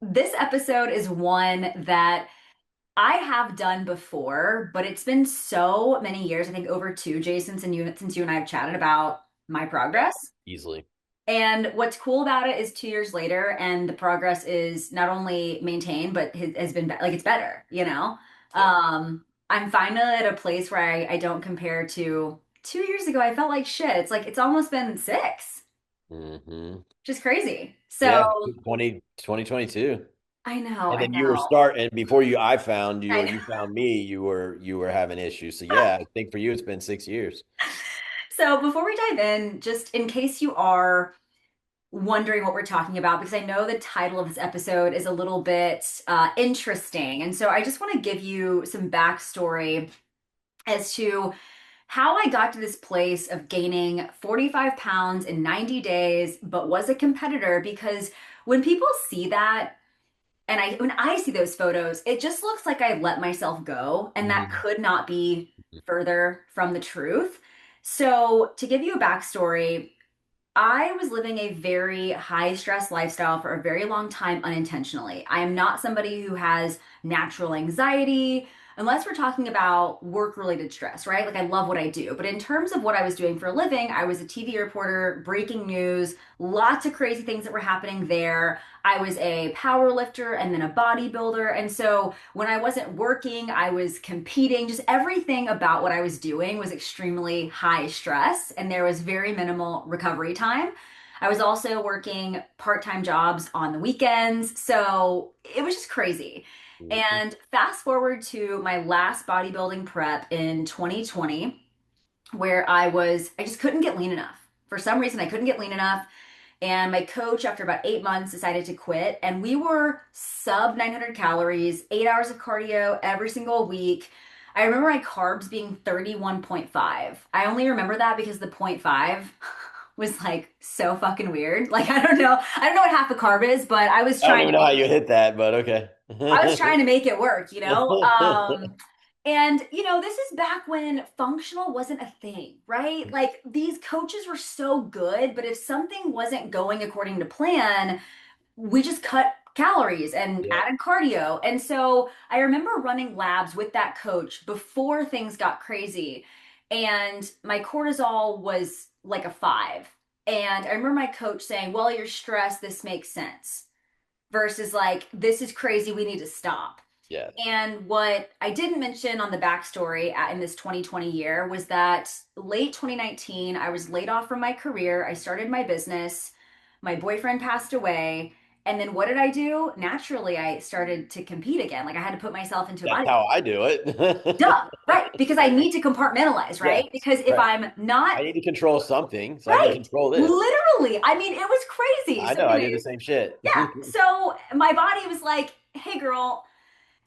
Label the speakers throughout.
Speaker 1: This episode is one that I have done before, but it's been so many years, I think over two, Jason, since you and I have chatted about my
Speaker 2: Yeah,
Speaker 1: progress.
Speaker 2: easily.
Speaker 1: And what's cool about it is 2 years later, and the progress is not only maintained, but has been like it's better, you know?
Speaker 2: Yeah.
Speaker 1: I'm finally at a place where I don't compare to 2 years ago. I felt like shit. It's like it's almost been six,
Speaker 2: hmm
Speaker 1: which is crazy. So
Speaker 2: Yeah, 2022.
Speaker 1: I know,
Speaker 2: And
Speaker 1: I
Speaker 2: then you were
Speaker 1: know,
Speaker 2: starting before I found you
Speaker 1: I
Speaker 2: or
Speaker 1: know.
Speaker 2: you found me, you were having issues. So yeah, I think for you it's been 6 years.
Speaker 1: So before we dive in, just in case you are wondering what we're talking about, because I know the title of this episode is a little bit interesting. And so I just want to give you some backstory as to how I got to this place of gaining 45 pounds in 90 days, but was a competitor. Because when people see that, and when I see those photos, it just looks like I let myself go, and that
Speaker 2: Mhm.
Speaker 1: could not be further from the truth. So, to give you a backstory, I was living a very high stress lifestyle for a very long time unintentionally. I am not somebody who has natural anxiety, unless we're talking about work related stress, right? Like I love what I do. But in terms of what I was doing for a living, I was a TV reporter, breaking news, lots of crazy things that were happening there. I was a power lifter and then a bodybuilder. And so when I wasn't working, I was competing. Just everything about what I was doing was extremely high stress, and there was very minimal recovery time. I was also working part-time jobs on the weekends. So it was just crazy.
Speaker 2: Mhm.
Speaker 1: And fast forward to my last bodybuilding prep in 2020, where I just couldn't get lean enough. For some reason, I couldn't get lean enough. And my coach, after about 8 months, decided to quit. And we were sub 900 calories, 8 hours of cardio every single week. I remember my carbs being 31.5. I only remember that because the point 0.5 was like so fucking weird. Like, I don't know what half a carb is, but
Speaker 2: I don't even know how you hit that, but okay.
Speaker 1: I was trying to make it work, you know? And this is back when functional wasn't a thing, right? Like these coaches were so good, but if something wasn't going according to plan, we just cut calories and
Speaker 2: Yeah.
Speaker 1: added cardio. And so I remember running labs with that coach before things got crazy. And my cortisol was like a 5. And I remember my coach saying, "Well, you're stressed. This makes sense." Versus like, "This is crazy. We need to stop."
Speaker 2: Yeah.
Speaker 1: And what I didn't mention on the backstory in this 2020 year was that late 2019, I was laid off from my career. I started my business. My boyfriend passed away. And then what did I do? Naturally, I started to compete again. Like I had to put myself into a
Speaker 2: That's
Speaker 1: body.
Speaker 2: how I do
Speaker 1: Duh,
Speaker 2: it.
Speaker 1: right. Because I need to compartmentalize,
Speaker 2: Yeah.
Speaker 1: right? Because if
Speaker 2: Right.
Speaker 1: I'm not,
Speaker 2: I need to control something so I can
Speaker 1: right,
Speaker 2: control this.
Speaker 1: literally, I mean, it was crazy.
Speaker 2: I
Speaker 1: So,
Speaker 2: know I do the
Speaker 1: anyways,
Speaker 2: same shit.
Speaker 1: yeah. So my body was like, "Hey, girl,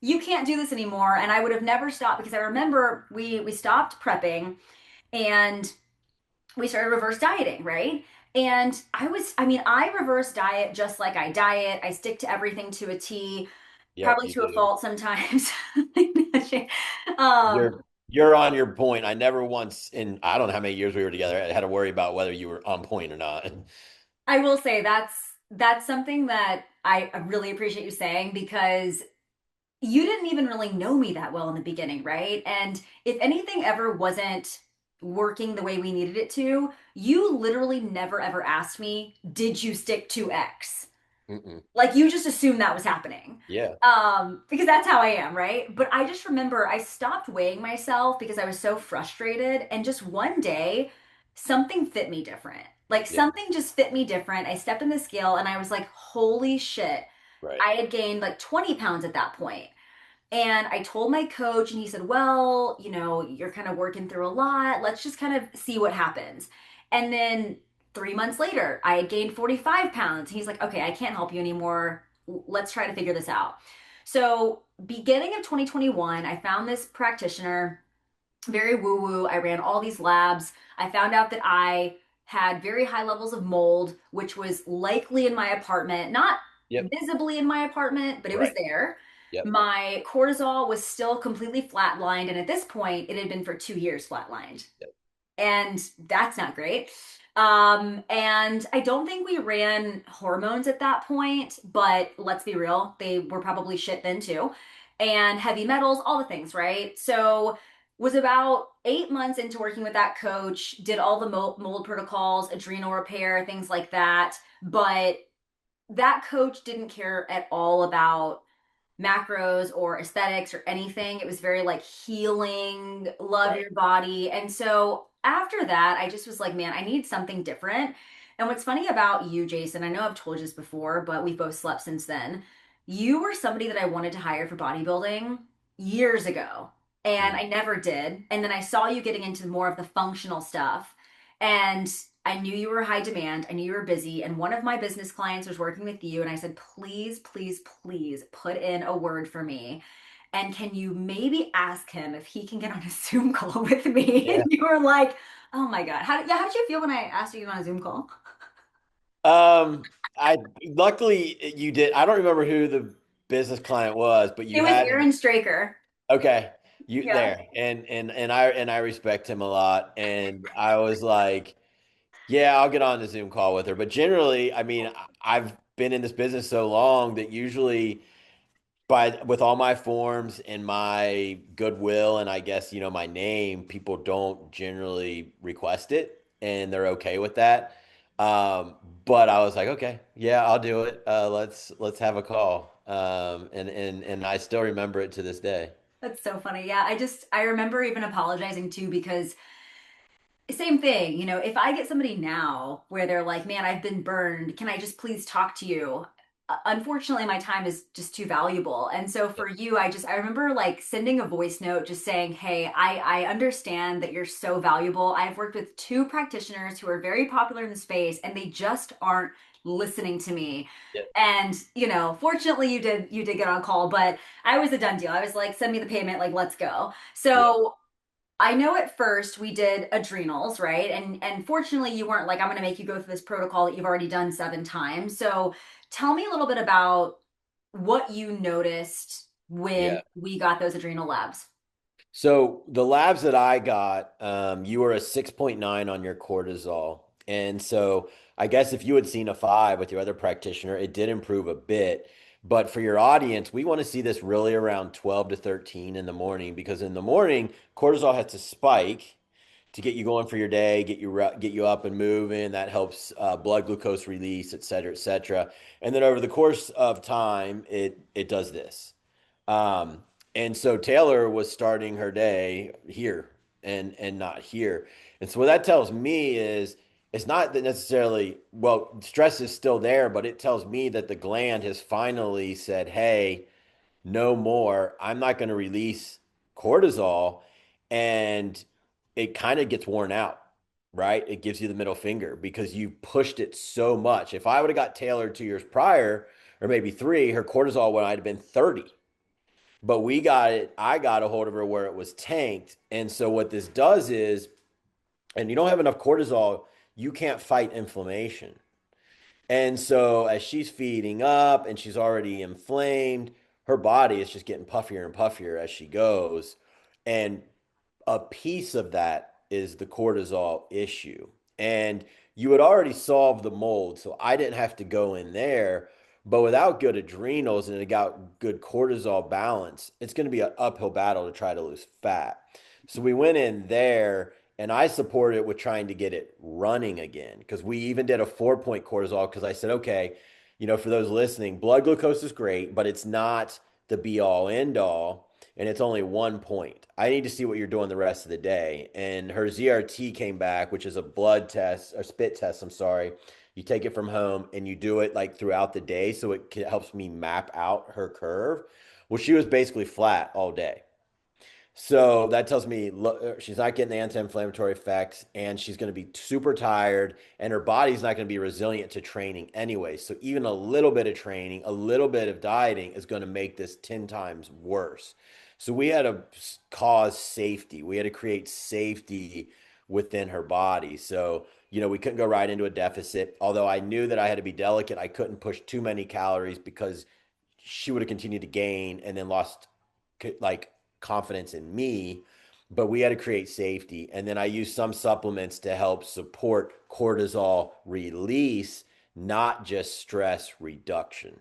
Speaker 1: you can't do this anymore." And I would have never stopped because I remember we stopped prepping and we started reverse dieting, right? And I mean, I reverse diet just like I diet. I stick to everything to a T,
Speaker 2: Yep,
Speaker 1: probably
Speaker 2: you
Speaker 1: to a
Speaker 2: do.
Speaker 1: fault sometimes. um,
Speaker 2: You're on your point. I never once in I don't know how many years we were together I had to worry about whether you were on point or not.
Speaker 1: I will say that's something that I really appreciate you saying because you didn't even really know me that well in the beginning, right? And if anything ever wasn't working the way we needed it to, you literally never ever asked me, "Did you stick to X?"
Speaker 2: Mm-mm.
Speaker 1: Like you just assumed that was happening.
Speaker 2: Yeah,
Speaker 1: Because that's how I am, right? But I just remember I stopped weighing myself because I was so frustrated. And just one day, something fit me different. Like
Speaker 2: yeah,
Speaker 1: something just fit me different. I stepped in the scale and I was like, holy shit.
Speaker 2: right.
Speaker 1: I had gained like 20 pounds at that point. And I told my coach, and he said, "Well, you're kind of working through a lot. Let's just kind of see what happens." And then 3 months later, I had gained 45 pounds. He's like, "Okay, I can't help you anymore. Let's try to figure this out." So, beginning of 2021, I found this practitioner, very woo woo. I ran all these labs. I found out that I had very high levels of mold, which was likely in my apartment, not
Speaker 2: Yep,
Speaker 1: visibly in my apartment, but it was
Speaker 2: right.
Speaker 1: there.
Speaker 2: Yep.
Speaker 1: My cortisol was still completely flatlined. And at this point, it had been for 2 years flatlined.
Speaker 2: Yep.
Speaker 1: And that's not great. And I don't think we ran hormones at that point, but let's be real, they were probably shit then too. And heavy metals, all the things, right? So was about 8 months into working with that coach, did all the mold protocols, adrenal repair, things like that. But that coach didn't care at all about macros or aesthetics or anything. It was very like healing, love
Speaker 2: Right.
Speaker 1: your body. And so after that, I just was like, man, I need something different. And what's funny about you, Jason, I know I've told you this before, but we've both slept since then. You were somebody that I wanted to hire for bodybuilding years ago, and
Speaker 2: Mm.
Speaker 1: I never did. And then I saw you getting into more of the functional stuff. And I knew you were high demand. I knew you were busy. And one of my business clients was working with you. And I said, please, please, please put in a word for me. And can you maybe ask him if he can get on a Zoom call with me? And
Speaker 2: Yeah.
Speaker 1: you were like, oh my God. How did you feel when I asked you to get on a Zoom call?
Speaker 2: Um, I luckily you did. I don't remember who the business client was, but you
Speaker 1: It was
Speaker 2: had
Speaker 1: Aaron Straker.
Speaker 2: okay, you
Speaker 1: Yeah.
Speaker 2: there, and I respect him a lot, and I was like, yeah, I'll get on the Zoom call with her. But generally, I mean, I've been in this business so long that usually by with all my forms and my goodwill and I guess my name, people don't generally request it and they're okay with that. But I was like, okay, yeah, I'll do it. Let's have a call. And I still remember it to this day.
Speaker 1: That's so funny. Yeah, I remember even apologizing too because same thing, if I get somebody now where they're like, man, I've been burned, can I just please talk to you? Unfortunately, my time is just too valuable. And so
Speaker 2: Yeah,
Speaker 1: for you, I remember like sending a voice note just saying, hey, I understand that you're so valuable. I've worked with two practitioners who are very popular in the space and they just aren't listening to me.
Speaker 2: yeah,
Speaker 1: And, fortunately you did get on call, but I was a done deal. I was like, send me the payment, like, let's go.
Speaker 2: yeah.
Speaker 1: So I know at first we did adrenals, right? And fortunately you weren't like, I'm gonna make you go through this protocol that you've already done 7 times. So tell me a little bit about what you noticed when
Speaker 2: Yeah.
Speaker 1: we got those adrenal labs.
Speaker 2: So the labs that I got, you were a 6.9 on your cortisol. And so I guess if you had seen a 5 with your other practitioner, it did improve a bit. But for your audience, we want to see this really around 12 to 13 in the morning because in the morning, cortisol has to spike to get you going for your day, get you up and moving. That helps blood glucose release, et cetera, et cetera. And then over the course of time, it does this. Um, and so Taylor was starting her day here and not here. And so what that tells me is it's not that necessarily, well, stress is still there, but it tells me that the gland has finally said, hey, no more. I'm not going to release cortisol. And it kind of gets worn out, right? It gives you the middle finger because you pushed it so much. If I would have got Taylor 2 years prior, or maybe three, her cortisol would have been 30. But I got a hold of her where it was tanked. And so what this does is, and you don't have enough cortisol, you can't fight inflammation. And so as she's feeding up and she's already inflamed, her body is just getting puffier and puffier as she goes. And a piece of that is the cortisol issue. And you had already solved the mold, so I didn't have to go in there. But without good adrenals and without good cortisol balance, it's going to be an uphill battle to try to lose fat. So we went in there and I supported it with trying to get it running again because we even did a 4 point cortisol because I said, okay, for those listening, blood glucose is great, but it's not the be all end all and it's only 1 point. I need to see what you're doing the rest of the day. And her ZRT came back, which is a blood test or spit test. I'm sorry. You take it from home and you do it like throughout the day. So it helps me map out her curve. Well, she was basically flat all day. So that tells me look, she's not getting the anti-inflammatory effects and she's going to be super tired and her body's not going to be resilient to training anyway. So even a little bit of training, a little bit of dieting is going to make this 10 times worse. So we had to cause safety. We had to create safety within her body. So, we couldn't go right into a deficit. Although I knew that I had to be delicate, I couldn't push too many calories because she would have continued to gain and then lost like confidence in me. but we had to create safety. And then I used some supplements to help support cortisol release, not just stress reduction.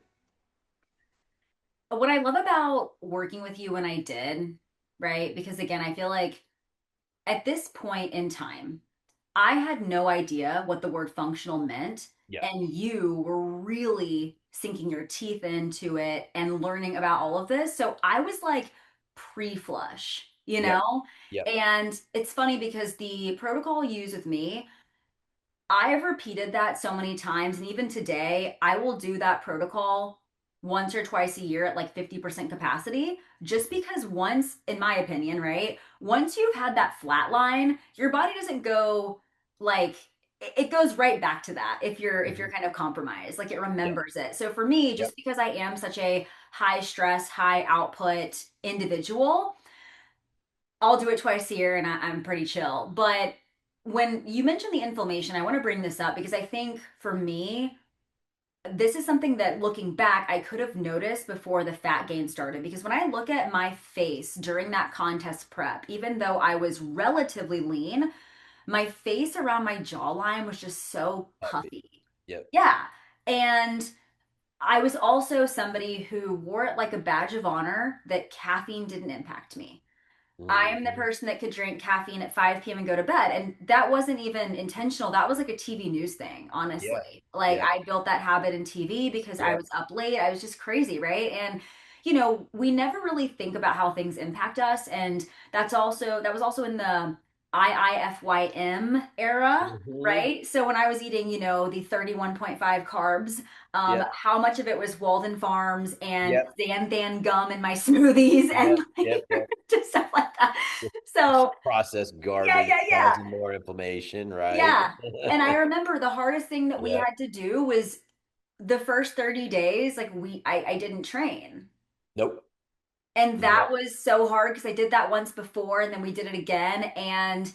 Speaker 1: What I love about working with you when I did, right? Because again, I feel like at this point in time, I had no idea what the word functional meant,
Speaker 2: Yep.
Speaker 1: and you were really sinking your teeth into it and learning about all of this. So I was like pre-flush, you
Speaker 2: Yep.
Speaker 1: know?
Speaker 2: Yep.
Speaker 1: And it's funny because the protocol you use with me, I have repeated that so many times. And even today, I will do that protocol once or twice a year at like 50% capacity, just because once, in my opinion, right? Once you've had that flat line, your body doesn't go like, it goes right back to that if you're
Speaker 2: Mhm.
Speaker 1: kind of compromised, like it
Speaker 2: Yep.
Speaker 1: remembers it. So for me,
Speaker 2: Yep.
Speaker 1: just because I am such a high stress, high output individual, I'll do it twice a year and I'm pretty chill. But when you mentioned the inflammation, I want to bring this up because I think for me, this is something that looking back, I could have noticed before the fat gain started. Because when I look at my face during that contest prep, even though I was relatively lean, my face around my jawline was just so
Speaker 2: Puffy.
Speaker 1: puffy.
Speaker 2: Yep.
Speaker 1: Yeah. And I was also somebody who wore it like a badge of honor that caffeine didn't impact me. I am the
Speaker 2: Mhm.
Speaker 1: person that could drink caffeine at 5 p.m. and go to bed. And that wasn't even intentional. That was like a TV news thing,
Speaker 2: Yeah.
Speaker 1: honestly. Like
Speaker 2: Yeah.
Speaker 1: I built that habit in TV because I
Speaker 2: Yeah.
Speaker 1: was up late. I was just crazy, right? And we never really think about how things impact us. And that was also in the IIFYM era,
Speaker 2: Hmm.
Speaker 1: right? So when I was eating, the 31.5 carbs,
Speaker 2: Yep.
Speaker 1: how much of it was Walden Farms and
Speaker 2: Yep.
Speaker 1: xanthan gum in my smoothies and
Speaker 2: Yep.
Speaker 1: like
Speaker 2: Yep. Yep.
Speaker 1: just stuff like that.
Speaker 2: Just
Speaker 1: So
Speaker 2: processed
Speaker 1: yeah,
Speaker 2: garbage
Speaker 1: yeah, yeah,
Speaker 2: causing more inflammation, right?
Speaker 1: yeah. And I remember the hardest thing that we
Speaker 2: Yep.
Speaker 1: had to do was the first 30 days, like I didn't train.
Speaker 2: Nope.
Speaker 1: And that
Speaker 2: Yep.
Speaker 1: was so hard because I did that once before and then we did it again. And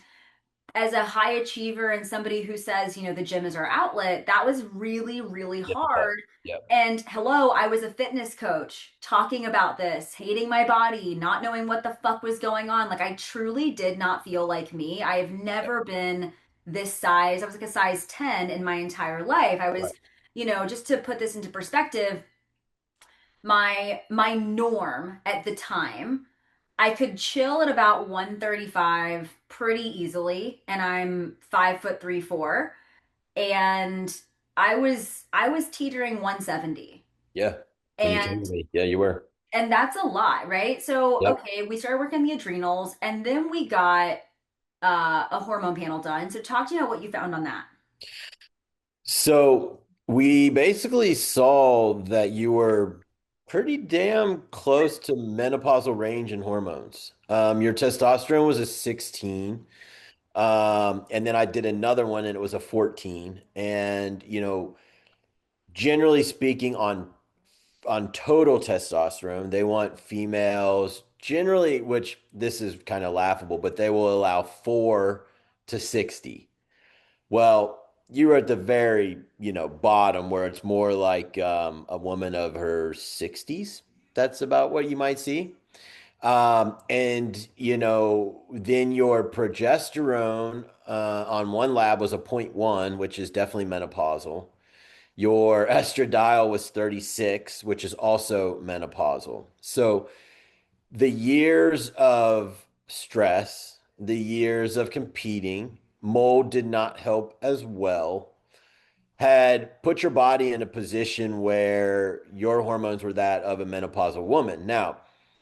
Speaker 1: as a high achiever and somebody who says, the gym is our outlet, that was really, really
Speaker 2: Difficult.
Speaker 1: hard.
Speaker 2: Yep.
Speaker 1: And hello, I was a fitness coach talking about this, hating my body, not knowing what the fuck was going on. Like, I truly did not feel like me. I have
Speaker 2: Yep.
Speaker 1: never been this size. I was like a size 10 in my entire life. I was,
Speaker 2: Right.
Speaker 1: just to put this into perspective, my norm at the time, I could chill at about 135 pretty easily, and I'm 5 foot 3, 4, and I was teetering 170.
Speaker 2: Yeah. When you came
Speaker 1: And
Speaker 2: to me. Yeah, you were.
Speaker 1: and that's a lot, right? So
Speaker 2: Yep.
Speaker 1: okay, we started working the adrenals, and then we got a hormone panel done. So talk to me about what you found on that.
Speaker 2: So we basically saw that you were pretty damn close to menopausal range in hormones. Your testosterone was a 16. And then I did another one and it was a 14. And, generally speaking, on total testosterone, they want females generally, which this is kind of laughable, but they will allow 4 to 60. Well, you were at the very, bottom where it's more like a woman of her 60s. That's about what you might see. And then your progesterone on one lab was a point 0.1, which is definitely menopausal. Your estradiol was 36, which is also menopausal. So the years of stress, the years of competing, mold did not help as well, had put your body in a position where your hormones were that of a menopausal woman. Now,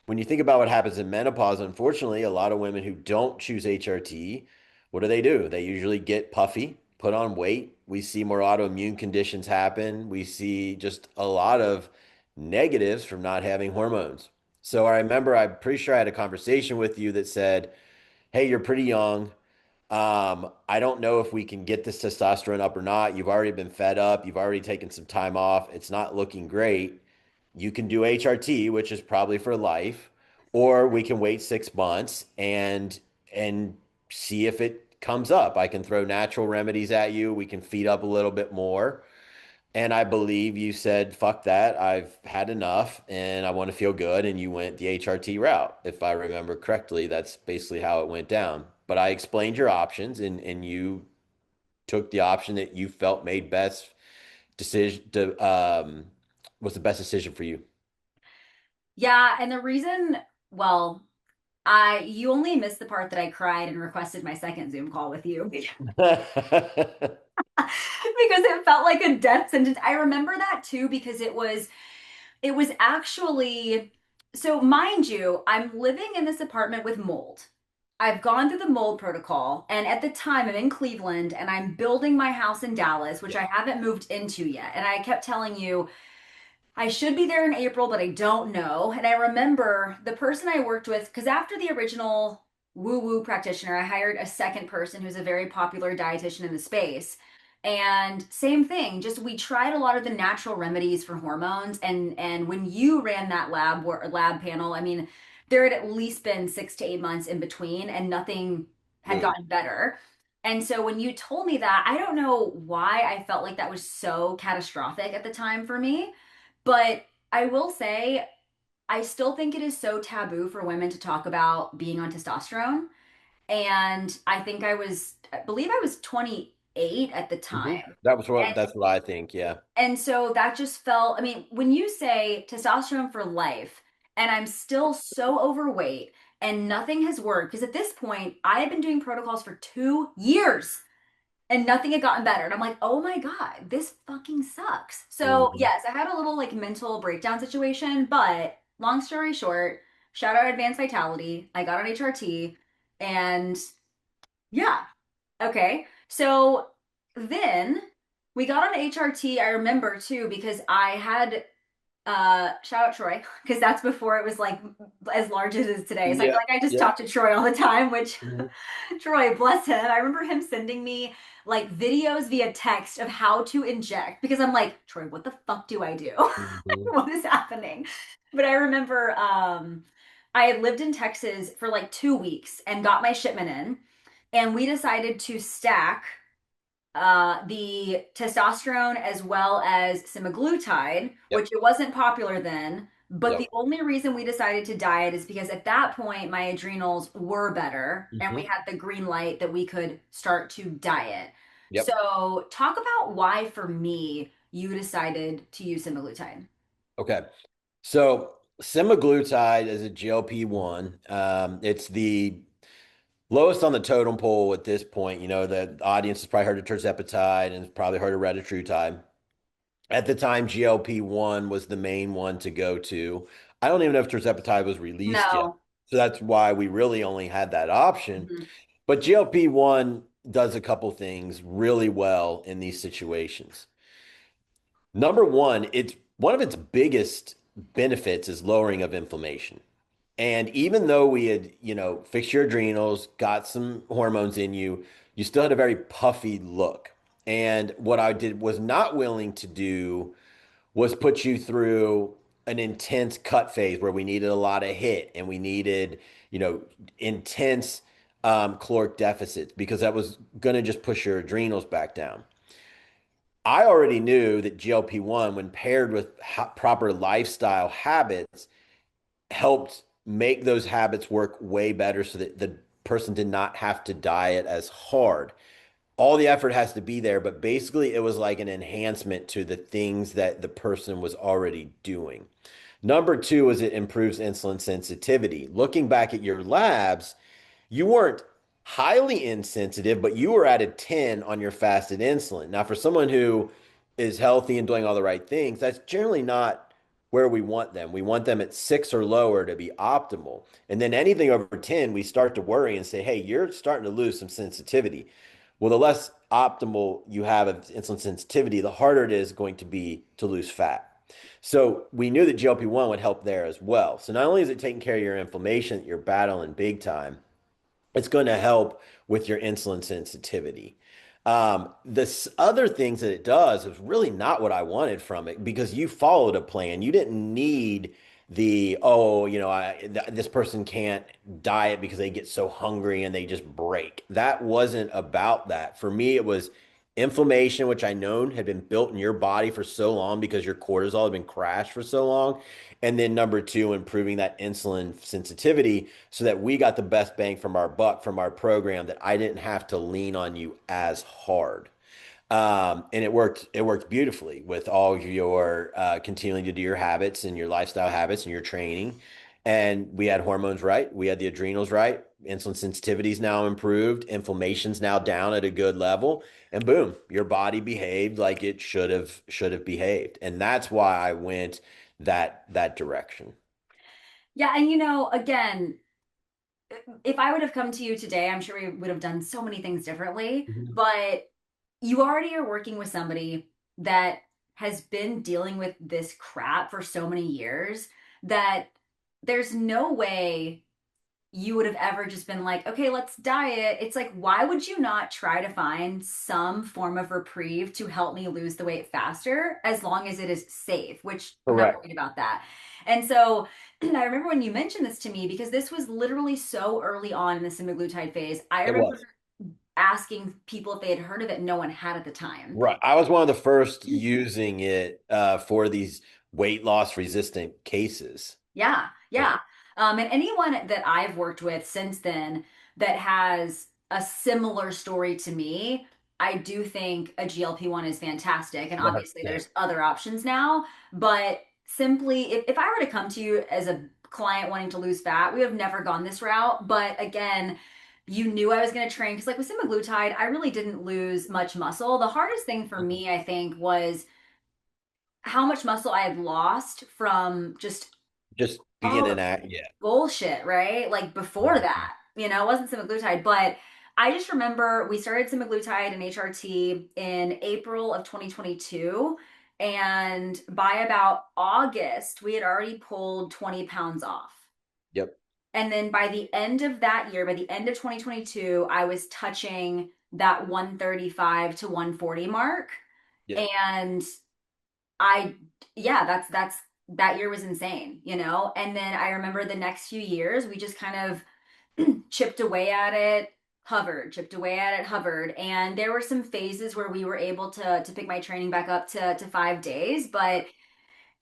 Speaker 2: when you think about what happens in menopause, unfortunately, a lot of women who don't choose HRT, what do? They usually get puffy, put on weight. We see more autoimmune conditions happen. We see just a lot of negatives from not having hormones. So I remember, I'm pretty sure I had a conversation with you that said, hey, you're pretty young. I don't know if we can get this testosterone up or not. You've already been fed up. You've already taken some time off. It's not looking great. You can do HRT, which is probably for life, or we can wait 6 months and see if it comes up. I can throw natural remedies at you. We can feed up a little bit more. And I believe you said, fuck that. I've had enough and I want to feel good. And you went the HRT route. If I remember correctly, that's basically how it went down. But I explained your options and you took the option that you felt made best decision to, was the best decision for you.
Speaker 1: Yeah, and the reason, well, I you only missed the part that I cried and requested my second Zoom call with you because it felt like a death sentence. I remember that too because it was actually, so mind you, I'm living in this apartment with mold. I've gone through the mold protocol, and at the time I'm in Cleveland and I'm building my house in Dallas, which
Speaker 2: Yeah.
Speaker 1: I haven't moved into yet. And I kept telling you I should be there in April, but I don't know. And I remember the person I worked with, because after the original woo woo practitioner, I hired a second person who's a very popular dietitian in the space. And same thing, just we tried a lot of the natural remedies for hormones. And when you ran that lab panel, I mean, there had at least been 6 to 8 months in between, and nothing had
Speaker 2: Mm.
Speaker 1: gotten better. And so when you told me that, I don't know why I felt like that was so catastrophic at the time for me. But I will say, I still think it is so taboo for women to talk about being on testosterone. And I believe I was 28 at the
Speaker 2: Mhm.
Speaker 1: time. And
Speaker 2: That's what I think. Yeah.
Speaker 1: and so that just felt, I mean, when you say testosterone for life, and I'm still so overweight and nothing has worked, because at this point, I had been doing protocols for 2 years and nothing had gotten better. And I'm like, oh my God, this fucking sucks. So,
Speaker 2: Mhm.
Speaker 1: yes, I had a little like mental breakdown situation, but long story short, shout out Advanced Vitality. I got on HRT and yeah, okay. So then we got on HRT. I remember too, because I had shout out Troy, because that's before it was like as large as it is today. So I feel
Speaker 2: Yeah.
Speaker 1: like I just
Speaker 2: Yep.
Speaker 1: talk to Troy all the time, which
Speaker 2: Mhm.
Speaker 1: Troy, bless him. I remember him sending me like videos via text of how to inject because I'm like, Troy, what the fuck do I do?
Speaker 2: Mhm.
Speaker 1: What is happening? But I remember I had lived in Texas for like 2 weeks and got my shipment in, and we decided to stack the testosterone as well as semaglutide,
Speaker 2: Yep.
Speaker 1: which it wasn't popular then. But the
Speaker 2: Yep.
Speaker 1: only reason we decided to diet is because at that point my adrenals were better and we
Speaker 2: Mhm.
Speaker 1: had the green light that we could start to diet.
Speaker 2: Yep.
Speaker 1: So, talk about why for me you decided to use semaglutide.
Speaker 2: Okay. So semaglutide is a GLP-1. It's the lowest on the totem pole at this point. You know, the audience has probably heard of tirzepatide and has probably heard of retatrutide. At the time, GLP-1 was the main one to go to. I don't even know if tirzepatide was released yet.
Speaker 1: No.
Speaker 2: So that's why we really only had that option.
Speaker 1: Mhm.
Speaker 2: But GLP-1 does a couple things really well in these situations. Number one, it's one of its biggest benefits is lowering of inflammation. And even though we had, fixed your adrenals, got some hormones in you, you still had a very puffy look. And what I did was not willing to do was put you through an intense cut phase where we needed a lot of hit and we needed, intense caloric deficits because that was going to just push your adrenals back down. I already knew that GLP-1, when paired with proper lifestyle habits, helped make those habits work way better so that the person did not have to diet as hard. All the effort has to be there, but basically it was like an enhancement to the things that the person was already doing. Number two is it improves insulin sensitivity. Looking back at your labs, you weren't highly insensitive, but you were at a 10 on your fasted insulin. Now, for someone who is healthy and doing all the right things, that's generally not where we want them. We want them at 6 or lower to be optimal. And then anything over 10, we start to worry and say, hey, you're starting to lose some sensitivity. Well, the less optimal you have of insulin sensitivity, the harder it is going to be to lose fat. So we knew that GLP-1 would help there as well. So not only is it taking care of your inflammation that you're battling big time, it's going to help with your insulin sensitivity. This other things that it does is really not what I wanted from it because you followed a plan. You didn't need the, oh, this person can't diet because they get so hungry and they just break. That wasn't about that. For me, it was inflammation, which I known had been built in your body for so long because your cortisol had been crashed for so long. And then number two, improving that insulin sensitivity so that we got the best bang from our buck from our program that I didn't have to lean on you as hard. And it worked beautifully with all of your continuing to do your habits and your lifestyle habits and your training. And we had hormones right. We had the adrenals right. Insulin sensitivity is now improved. Inflammation's now down at a good level. And boom, your body behaved like it should have behaved. And that's why I went that direction.
Speaker 1: Yeah, and again, if I would have come to you today, I'm sure we would have done so many things differently,
Speaker 2: Mhm.
Speaker 1: but you already are working with somebody that has been dealing with this crap for so many years that there's no way you would have ever just been like, okay, let's diet. It's like, why would you not try to find some form of reprieve to help me lose the weight faster as long as it is safe, which I'm not
Speaker 2: Correct.
Speaker 1: worried about that. And so I remember when you mentioned this to me because this was literally so early on in the semaglutide phase. I
Speaker 2: It
Speaker 1: remember
Speaker 2: was.
Speaker 1: asking people if they had heard of it. No one had at the time.
Speaker 2: Right. I was one of the first using it for these weight loss resistant cases.
Speaker 1: Yeah,
Speaker 2: Yeah.
Speaker 1: yeah. And anyone that I've worked with since then that has a similar story to me, I do think a GLP-1 is fantastic. And obviously
Speaker 2: 100%.
Speaker 1: there's other options now, but simply if I were to come to you as a client wanting to lose fat, we have never gone this route. But again, you knew I was going to train because like with semaglutide, I really didn't lose much muscle. The hardest thing for me, I think, was how much muscle I had lost from just
Speaker 2: Just being
Speaker 1: all
Speaker 2: an act. Yeah.
Speaker 1: bullshit, right? Like before
Speaker 2: Mhm.
Speaker 1: that, it wasn't semaglutide, but I just remember we started semaglutide and HRT in April of 2022. And by about August, we had already pulled 20 pounds off.
Speaker 2: Yep.
Speaker 1: And then by the end of that year, by the end of 2022, I was touching that 135 to 140 mark.
Speaker 2: Yep.
Speaker 1: And I yeah, that's that year was insane. And then I remember the next few years we just kind of chipped away at it, hovered, chipped away at it, hovered. And there were some phases where we were able to pick my training back up to 5 days, but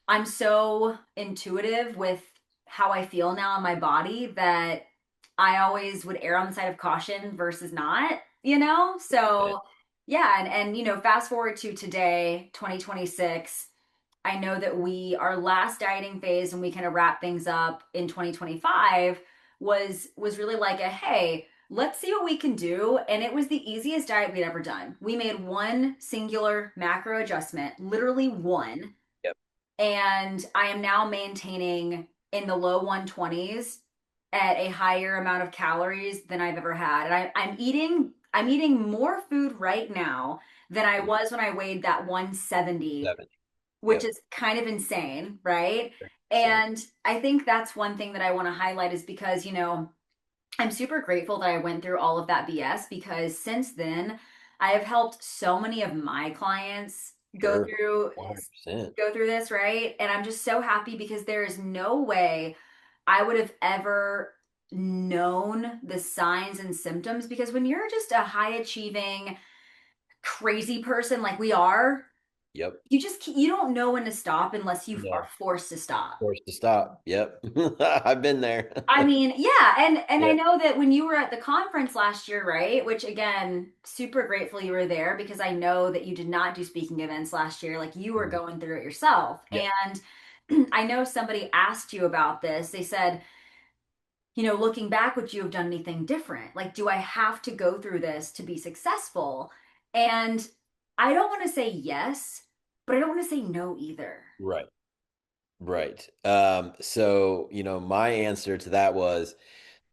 Speaker 1: I'm so intuitive with how I feel now in my body that I always would err on the side of caution versus not.
Speaker 2: Okay.
Speaker 1: So yeah, and fast forward to today, 2026. I know that our last dieting phase and we kind of wrap things up in 2025 was really like a hey, let's see what we can do. And it was the easiest diet we'd ever done. We made one singular macro adjustment, literally one,
Speaker 2: Yep.
Speaker 1: and I am now maintaining in the low 120s at a higher amount of calories than I've ever had. And I'm eating more food right now than I was when I weighed that 170,
Speaker 2: 70.
Speaker 1: which
Speaker 2: Yep.
Speaker 1: is kind of insane, right?
Speaker 2: Same.
Speaker 1: And I think that's one thing that I want to highlight is because, I'm super grateful that I went through all of that BS because since then, I have helped so many of my clients go
Speaker 2: Sure.
Speaker 1: through
Speaker 2: 100%.
Speaker 1: go through this, right? And I'm just so happy because there is no way I would have ever known the signs and symptoms because when you're just a high achieving crazy person like we are,
Speaker 2: Yep.
Speaker 1: you don't know when to stop unless you are
Speaker 2: No.
Speaker 1: forced to stop.
Speaker 2: Forced to stop. Yep. I've been there.
Speaker 1: I mean, yeah, and I
Speaker 2: Yep.
Speaker 1: know that when you were at the conference last year, right? Which again, super grateful you were there because I know that you did not do speaking events last year. Like you were
Speaker 2: Mhm.
Speaker 1: going through it yourself.
Speaker 2: Yep.
Speaker 1: And I know somebody asked you about this. They said, looking back, would you have done anything different? Like, do I have to go through this to be successful? And I don't want to say yes, but I don't want to say no either.
Speaker 2: Right. Right. So, my answer to that was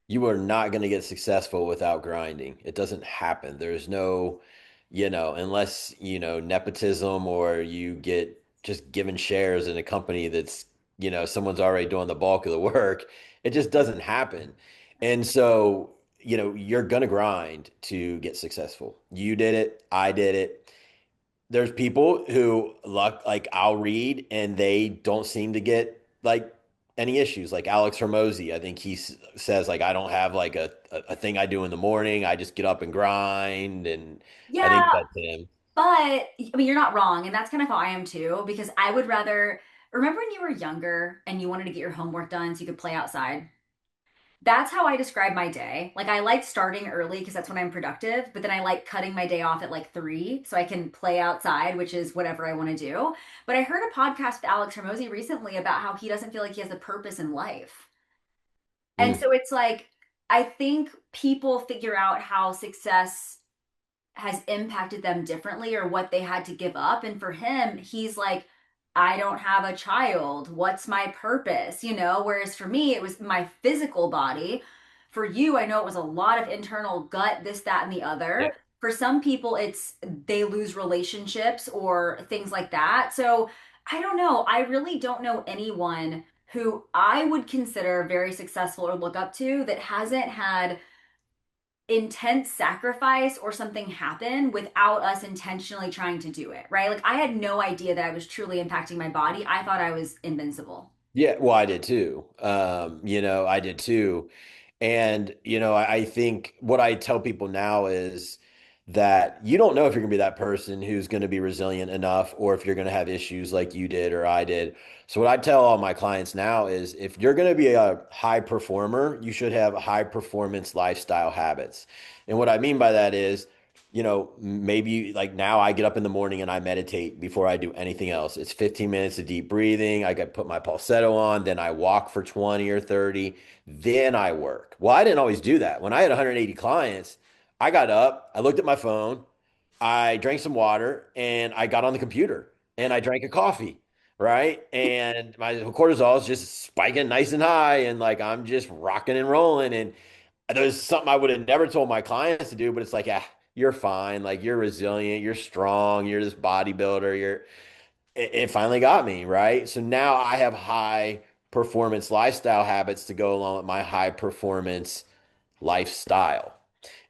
Speaker 2: you are not going to get successful without grinding. It doesn't happen. There's no, unless, nepotism or you get just given shares in a company that's, someone's already doing the bulk of the work. It just doesn't happen. And so, you're going to grind to get successful. You did it. I did it. There's people who like I'll read and they don't seem to get like any issues. Like Alex Hermosi, I think says like I don't have like a thing I do in the morning. I just get up and grind, and I think
Speaker 1: Yeah,
Speaker 2: that's him.
Speaker 1: But I mean, you're not wrong, and that's kind of how I am too, because I would rather remember when you were younger and you wanted to get your homework done so you could play outside. That's how I describe my day. Like I like starting early because that's when I'm productive, but then I like cutting my day off at like 3 so I can play outside, which is whatever I want to do. But I heard a podcast with Alex Hermosi recently about how he doesn't feel like he has a purpose in life. And
Speaker 2: Mm.
Speaker 1: so it's like I think people figure out how success has impacted them differently or what they had to give up. And for him, he's like, I don't have a child. What's my purpose? You know, whereas for me, it was my physical body. For you, I know it was a lot of internal gut, this, that, and the
Speaker 2: Yeah.
Speaker 1: other. For some people, it's they lose relationships or things like that. So I don't know. I really don't know anyone who I would consider very successful or look up to that hasn't had intense sacrifice or something happen without us intentionally trying to do it, right? Like I had no idea that I was truly impacting my body. I thought I was invincible.
Speaker 2: Yeah, well, I did too. I did too. And, I think what I tell people now is that you don't know if you're going to be that person who's going to be resilient enough or if you're going to have issues like you did or I did. So, what I tell all my clients now is if you're going to be a high performer, you should have high performance lifestyle habits. And what I mean by that is, maybe like now I get up in the morning and I meditate before I do anything else. It's 15 minutes of deep breathing. I got put my falsetto on, then I walk for 20 or 30, then I work. Well, I didn't always do that. When I had 180 clients, I got up, I looked at my phone, I drank some water, and I got on the computer and I drank a coffee, right? And my cortisol is just spiking nice and high, and like I'm just rocking and rolling. And there's something I would have never told my clients to do, but it's like, you're fine. Like you're resilient, you're strong, you're this bodybuilder. It finally got me, right? So now I have high performance lifestyle habits to go along with my high performance lifestyle.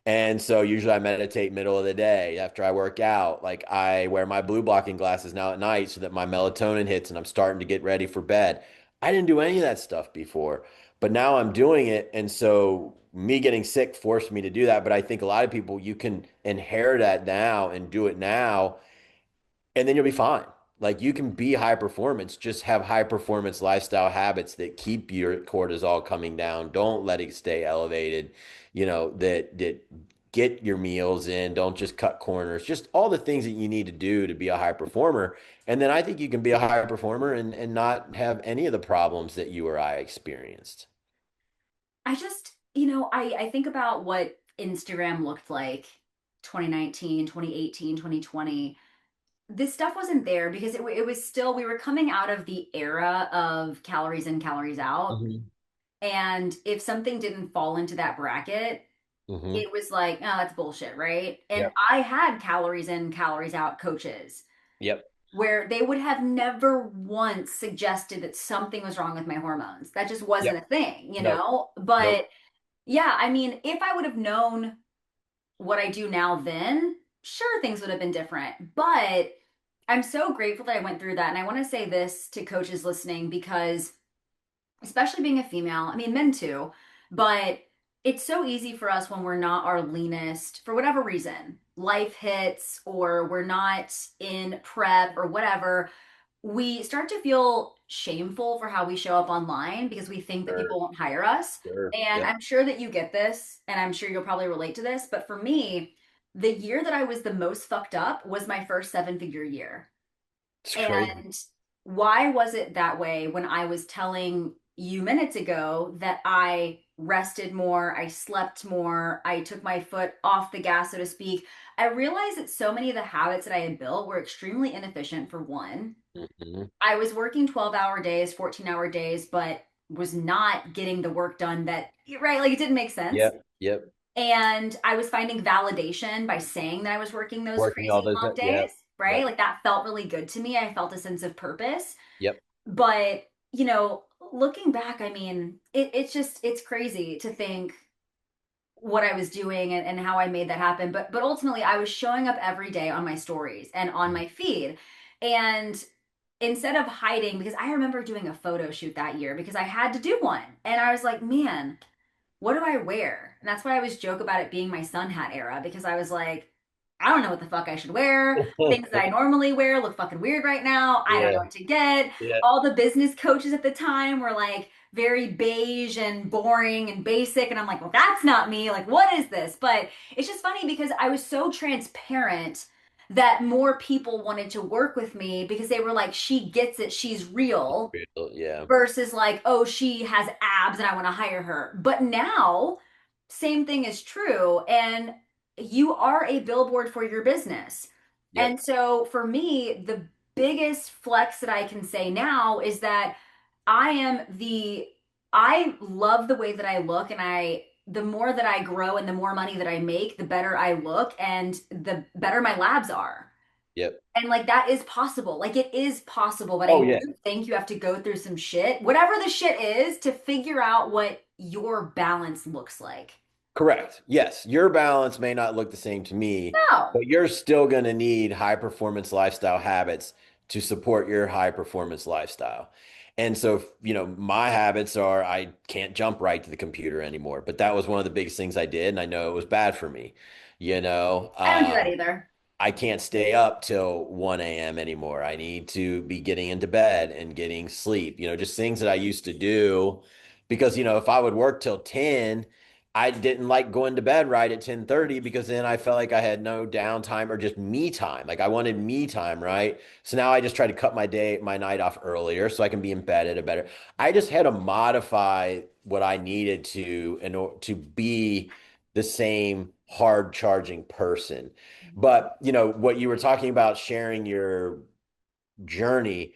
Speaker 2: And so usually I meditate middle of the day after I work out. Like I wear my blue blocking glasses now at night so that my melatonin hits and I'm starting to get ready for bed. I didn't do any of that stuff before, but now I'm doing it. And so me getting sick forced me to do that. But I think a lot of people, you can inherit that now and do it now and then you'll be fine. Like you can be high performance, just have high performance lifestyle habits that keep your cortisol coming down. Don't let it stay elevated. That get your meals in. Don't just cut corners. Just all the things that you need to do to be a high performer. And then I think you can be a high performer and not have any of the problems that you or I experienced.
Speaker 1: I just, I think about what Instagram looked like 2019, 2018, 2020. This stuff wasn't there because it was still, we were coming out of the era of calories in, calories out.
Speaker 2: Hmm.
Speaker 1: And if something didn't fall into that bracket,
Speaker 2: Hmm.
Speaker 1: it was like, oh, that's bullshit, right? And
Speaker 2: Yep.
Speaker 1: I had calories in, calories out coaches
Speaker 2: Yep.
Speaker 1: where they would have never once suggested that something was wrong with my hormones. That just wasn't
Speaker 2: Yep.
Speaker 1: a thing, you
Speaker 2: Nope.
Speaker 1: know?
Speaker 2: Nope.
Speaker 1: But yeah, I mean, if I would have known what I do now then, sure, things would have been different. But I'm so grateful that I went through that. And I want to say this to coaches listening because especially being a female, I mean, men too, but it's so easy for us when we're not our leanest for whatever reason. Life hits, or we're not in prep, or whatever. We start to feel shameful for how we show up online because we think that
Speaker 2: Sure.
Speaker 1: people won't hire us.
Speaker 2: Sure.
Speaker 1: And
Speaker 2: Yep.
Speaker 1: I'm sure that you get this, and I'm sure you'll probably relate to this. But for me, the year that I was the most fucked up was my first 7-figure year.
Speaker 2: It's crazy.
Speaker 1: And why was it that way when I was telling you minutes ago that I rested more, I slept more, I took my foot off the gas, so to speak? I realized that so many of the habits that I had built were extremely inefficient for one.
Speaker 2: Hmm.
Speaker 1: I was working 12-hour days, 14-hour days, but was not getting the work done that, right? Like it didn't make sense.
Speaker 2: Yep. Yep.
Speaker 1: And I was finding validation by saying that I was working those
Speaker 2: Working all
Speaker 1: crazy
Speaker 2: those.
Speaker 1: long days,
Speaker 2: Yep.
Speaker 1: right?
Speaker 2: Yep.
Speaker 1: Like that felt really good to me. I felt a sense of purpose.
Speaker 2: Yep.
Speaker 1: But, looking back, I mean, it's crazy to think what I was doing and how I made that happen. But ultimately I was showing up every day on my stories and on my feed. And instead of hiding, because I remember doing a photo shoot that year because I had to do one. And I was like, man, what do I wear? And that's why I always joke about it being my sun hat era because I was like, I don't know what the fuck I should wear. Things that I normally wear look fucking weird right now. I don't know
Speaker 2: Yeah,
Speaker 1: what to get.
Speaker 2: yeah,
Speaker 1: All the business coaches at the time were like very beige and boring and basic. And I'm like, well, that's not me. Like, what is this? But it's just funny because I was so transparent that more people wanted to work with me because they were like, she gets it. She's real
Speaker 2: yeah,
Speaker 1: versus like, oh, she has abs and I want to hire her. But now, same thing is true. And you are a billboard for your business. And
Speaker 2: yep,
Speaker 1: so for me, the biggest flex that I can say now is that I am the, I love the way that I look and the more that I grow and the more money that I make, the better I look and the better my labs are.
Speaker 2: yep.
Speaker 1: And like that is possible. Like it is possible, but
Speaker 2: Oh
Speaker 1: I
Speaker 2: yeah.
Speaker 1: do think you have to go through some shit, whatever the shit is, to figure out what your balance looks like.
Speaker 2: Correct. Yes, your balance may not look the same to me,
Speaker 1: No,
Speaker 2: but you're still going to need high performance lifestyle habits to support your high performance lifestyle. And so, my habits are I can't jump right to the computer anymore, but that was one of the biggest things I did, and I know it was bad for me. You know,
Speaker 1: I don't do that
Speaker 2: um,
Speaker 1: either.
Speaker 2: I can't stay up till 1 a.m. anymore. I need to be getting into bed and getting sleep, just things that I used to do because, if I would work till 10, I didn't like going to bed right at 10:30 because then I felt like I had no downtime or just me time. Like I wanted me time, right? So now I just try to cut my night off earlier so I can be in bed at a better. I just had to modify what I needed to in order to be the same hard charging person. But, what you were talking about sharing your journey,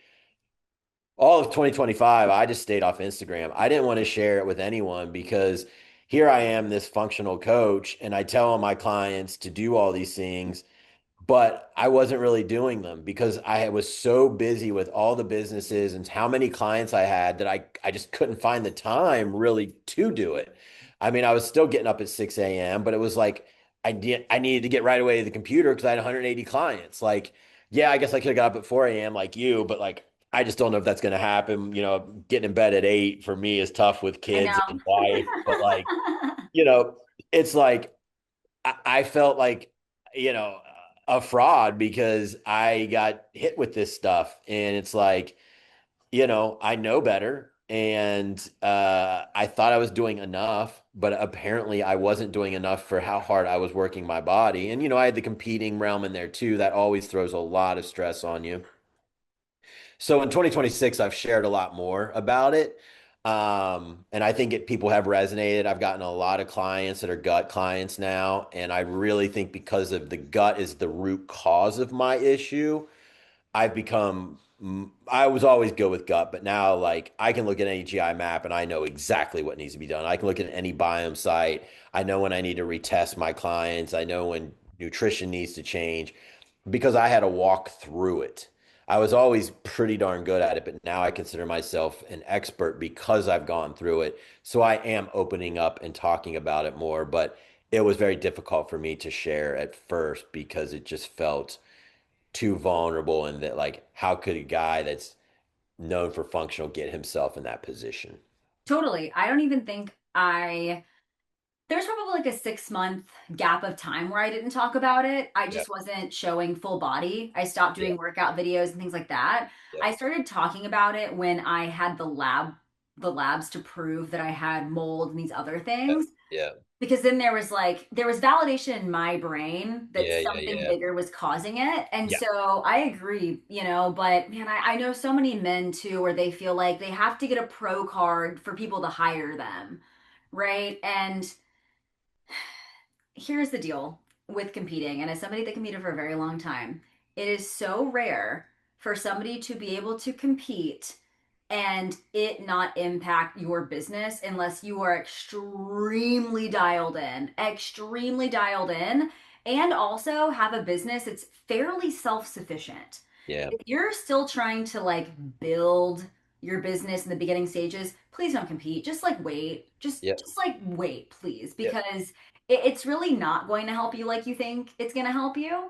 Speaker 2: all of 2025, I just stayed off Instagram. I didn't want to share it with anyone because here I am, this functional coach, and I tell all my clients to do all these things, but I wasn't really doing them because I was so busy with all the businesses and how many clients I had that I just couldn't find the time really to do it. I mean, I was still getting up at 6 a.m., but it was like I needed to get right away to the computer because I had 180 clients. Like, yeah, I guess I could have got up at 4 a.m. like you, but like I just don't know if that's going to happen. Getting in bed at 8 for me is tough with
Speaker 1: I
Speaker 2: kids and
Speaker 1: know.
Speaker 2: wife, but like, you know, it's like I felt like, you know, a fraud because I got hit with this stuff. And it's like, I know better. And I thought I was doing enough, but apparently I wasn't doing enough for how hard I was working my body. And, I had the competing realm in there too. That always throws a lot of stress on you. So in 2026, I've shared a lot more about it. And I think people have resonated. I've gotten a lot of clients that are gut clients now. And I really think because of the gut is the root cause of my issue, I was always good with gut, but now like I can look at any GI map and I know exactly what needs to be done. I can look at any biome site. I know when I need to retest my clients. I know when nutrition needs to change because I had to walk through it. I was always pretty darn good at it, but now I consider myself an expert because I've gone through it. So I am opening up and talking about it more, but it was very difficult for me to share at first because it just felt too vulnerable and that like how could a guy that's known for functional get himself in that position?
Speaker 1: Totally. I don't even think there's probably like a 6 month gap of time where I didn't talk about it. I
Speaker 2: Yeah,
Speaker 1: just wasn't showing full body. I stopped
Speaker 2: yeah,
Speaker 1: doing workout videos and things like that.
Speaker 2: yeah,
Speaker 1: I started talking about it when I had the labs to prove that I had mold and these other
Speaker 2: yeah,
Speaker 1: things.
Speaker 2: yeah,
Speaker 1: Because then there was validation in my brain that
Speaker 2: yeah, yeah,
Speaker 1: something
Speaker 2: yeah,
Speaker 1: bigger was causing it. And
Speaker 2: yeah,
Speaker 1: so I agree, but man, I know so many men too where they feel like they have to get a pro card for people to hire them. Right. And here's the deal with competing, and as somebody that competed for a very long time, it is so rare for somebody to be able to compete and it not impact your business unless you are extremely dialed in, and also have a business that's fairly self sufficient.
Speaker 2: yeah,
Speaker 1: If you're still trying to like build your business in the beginning stages, please don't compete. Just like wait.
Speaker 2: yeah,
Speaker 1: Just like wait, please,
Speaker 2: yeah,
Speaker 1: because it's really not going to help you like you think it's going to help you.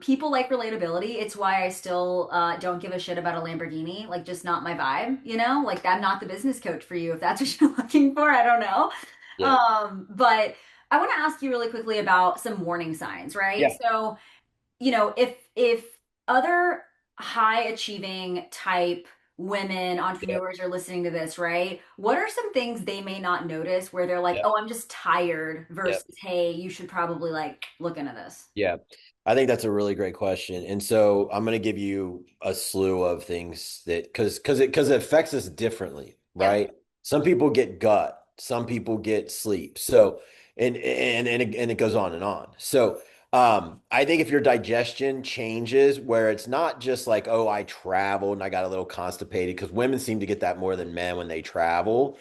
Speaker 1: People like relatability. It's why I still don't give a shit about a Lamborghini. Like, just not my vibe, Like, I'm not the business coach for you if that's what you're looking for. I don't know.
Speaker 2: yeah,
Speaker 1: But I want to ask you really quickly about some warning signs, right?
Speaker 2: Yeah.
Speaker 1: So, if other high achieving type women
Speaker 2: Yep.
Speaker 1: entrepreneurs are listening to this, right? What are some things they may not notice where they're like,
Speaker 2: Yep.
Speaker 1: "Oh, I'm just tired,"
Speaker 2: Yep.
Speaker 1: versus, "Hey, you should probably like look into this."
Speaker 2: Yeah, I think that's a really great question. And so I'm going to give you a slew of things that because it affects us differently,
Speaker 1: Yep.
Speaker 2: right? Some people get gut, some people get sleep. So and it goes on and on. So I think if your digestion changes where it's not just like, oh, I traveled and I got a little constipated, because women seem to get that more than men when they travel.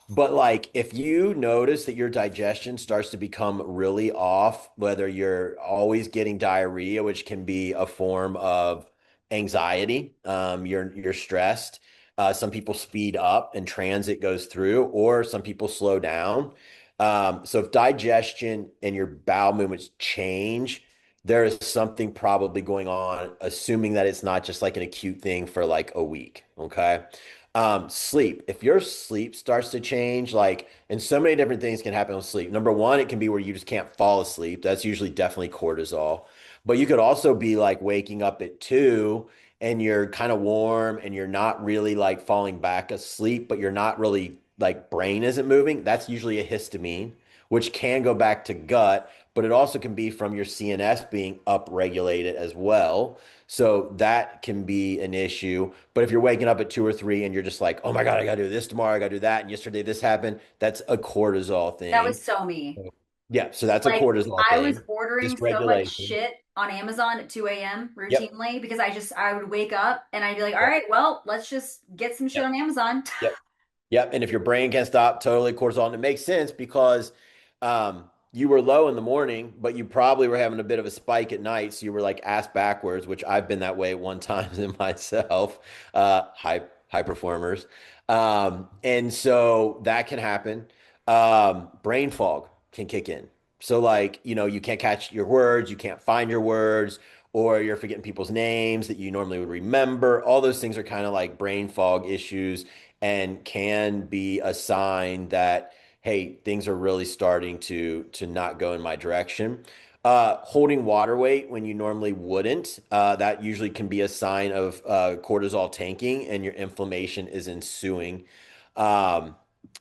Speaker 2: But like if you notice that your digestion starts to become really off, whether you're always getting diarrhea, which can be a form of anxiety, you're stressed. Some people speed up and transit goes through, or some people slow down. So if digestion and your bowel movements change, there is something probably going on, assuming that it's not just like an acute thing for like a week. Okay. Sleep. If your sleep starts to change, like, and so many different things can happen with sleep. Number one, it can be where you just can't fall asleep. That's usually definitely cortisol. But you could also be like waking up at 2 and you're kind of warm and you're not really like falling back asleep, but you're not really like brain isn't moving. That's usually a histamine, which can go back to gut, but it also can be from your CNS being upregulated as well. So that can be an issue. But if you're waking up at 2 or 3 and you're just like, oh my God, I got to do this tomorrow, I got to do that. And yesterday this happened, that's a cortisol
Speaker 1: That
Speaker 2: thing.
Speaker 1: was so me.
Speaker 2: Yeah. So that's a
Speaker 1: Like
Speaker 2: cortisol
Speaker 1: I was
Speaker 2: thing,
Speaker 1: ordering so much
Speaker 2: dysregulation.
Speaker 1: shit on Amazon at 2 a.m.
Speaker 2: Yep.
Speaker 1: routinely because I would wake up and I'd be like, all
Speaker 2: Yep.
Speaker 1: right, well, let's just get some shit
Speaker 2: Yep.
Speaker 1: on Amazon.
Speaker 2: Yep. Yep. And if your brain can stop, totally cortisol. And it makes sense because you were low in the morning, but you probably were having a bit of a spike at night. So you were like ass backwards, which I've been that way at one time in myself, high performers. And so that can happen. Brain fog can kick in. So like, you can't catch your words, you can't find your words, or you're forgetting people's names that you normally would remember. All those things are kind of like brain fog issues and can be a sign that, hey, things are really starting to not go in my direction. Holding water weight when you normally wouldn't, that usually can be a sign of cortisol tanking and your inflammation is ensuing. Um,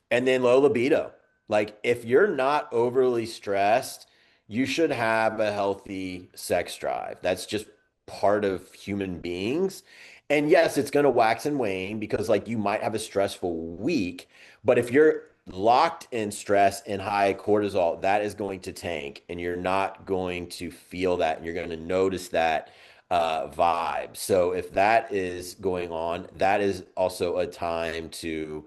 Speaker 2: and then low libido. Like if you're not overly stressed, you should have a healthy sex drive. That's just part of human beings. And yes, it's going to wax and wane because like you might have a stressful week, but if you're locked in stress and high cortisol, that is going to tank and you're not going to feel that and you're going to notice that vibe. So if that is going on, that is also a time to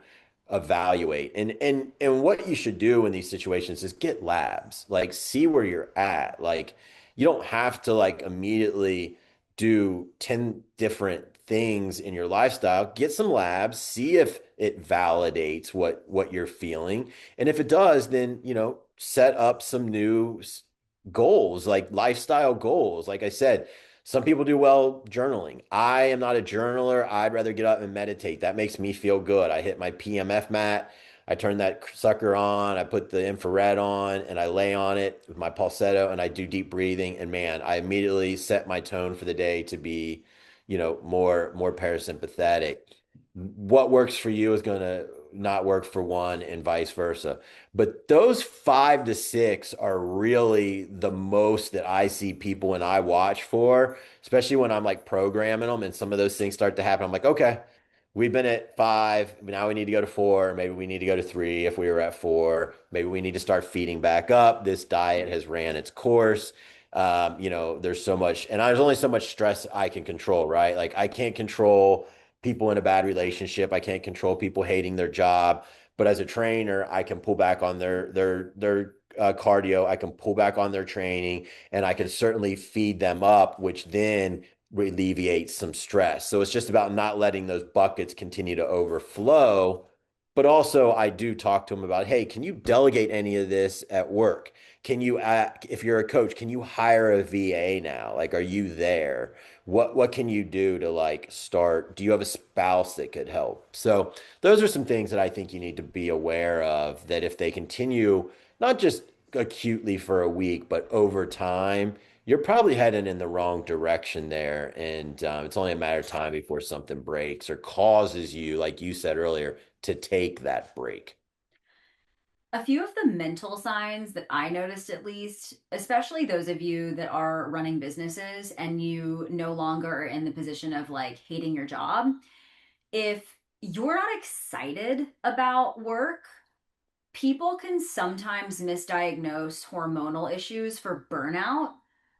Speaker 2: evaluate. And what you should do in these situations is get labs, like see where you're at. Like you don't have to like immediately do 10 different things in your lifestyle. Get some labs, see if it validates what you're feeling. And if it does, then, set up some new goals, like lifestyle goals. Like I said, some people do well journaling. I am not a journaler. I'd rather get up and meditate. That makes me feel good. I hit my PMF mat. I turn that sucker on. I put the infrared on and I lay on it with my pulsetto and I do deep breathing. And man, I immediately set my tone for the day to be, more parasympathetic. What works for you is going to not work for one and vice versa. But those 5 to 6 are really the most that I see people when I watch for, especially when I'm like programming them and some of those things start to happen. I'm like, okay, we've been at 5. Now we need to go to 4. Maybe we need to go to 3 if we were at 4. Maybe we need to start feeding back up. This diet has ran its course. There's so much, and there's only so much stress I can control, right? Like I can't control people in a bad relationship. I can't control people hating their job. But as a trainer, I can pull back on their cardio. I can pull back on their training, and I can certainly feed them up, which then alleviates some stress. So it's just about not letting those buckets continue to overflow. But also, I do talk to them about, hey, can you delegate any of this at work? Can you, if you're a coach, can you hire a VA now? Like, are you there? What can you do to like start? Do you have a spouse that could help? So those are some things that I think you need to be aware of that if they continue, not just acutely for a week, but over time, you're probably heading in the wrong direction there. And it's only a matter of time before something breaks or causes you, like you said earlier, to take that break.
Speaker 1: A few of the mental signs that I noticed, at least, especially those of you that are running businesses and you no longer are in the position of like hating your job, if you're not excited about work, people can sometimes misdiagnose hormonal issues for burnout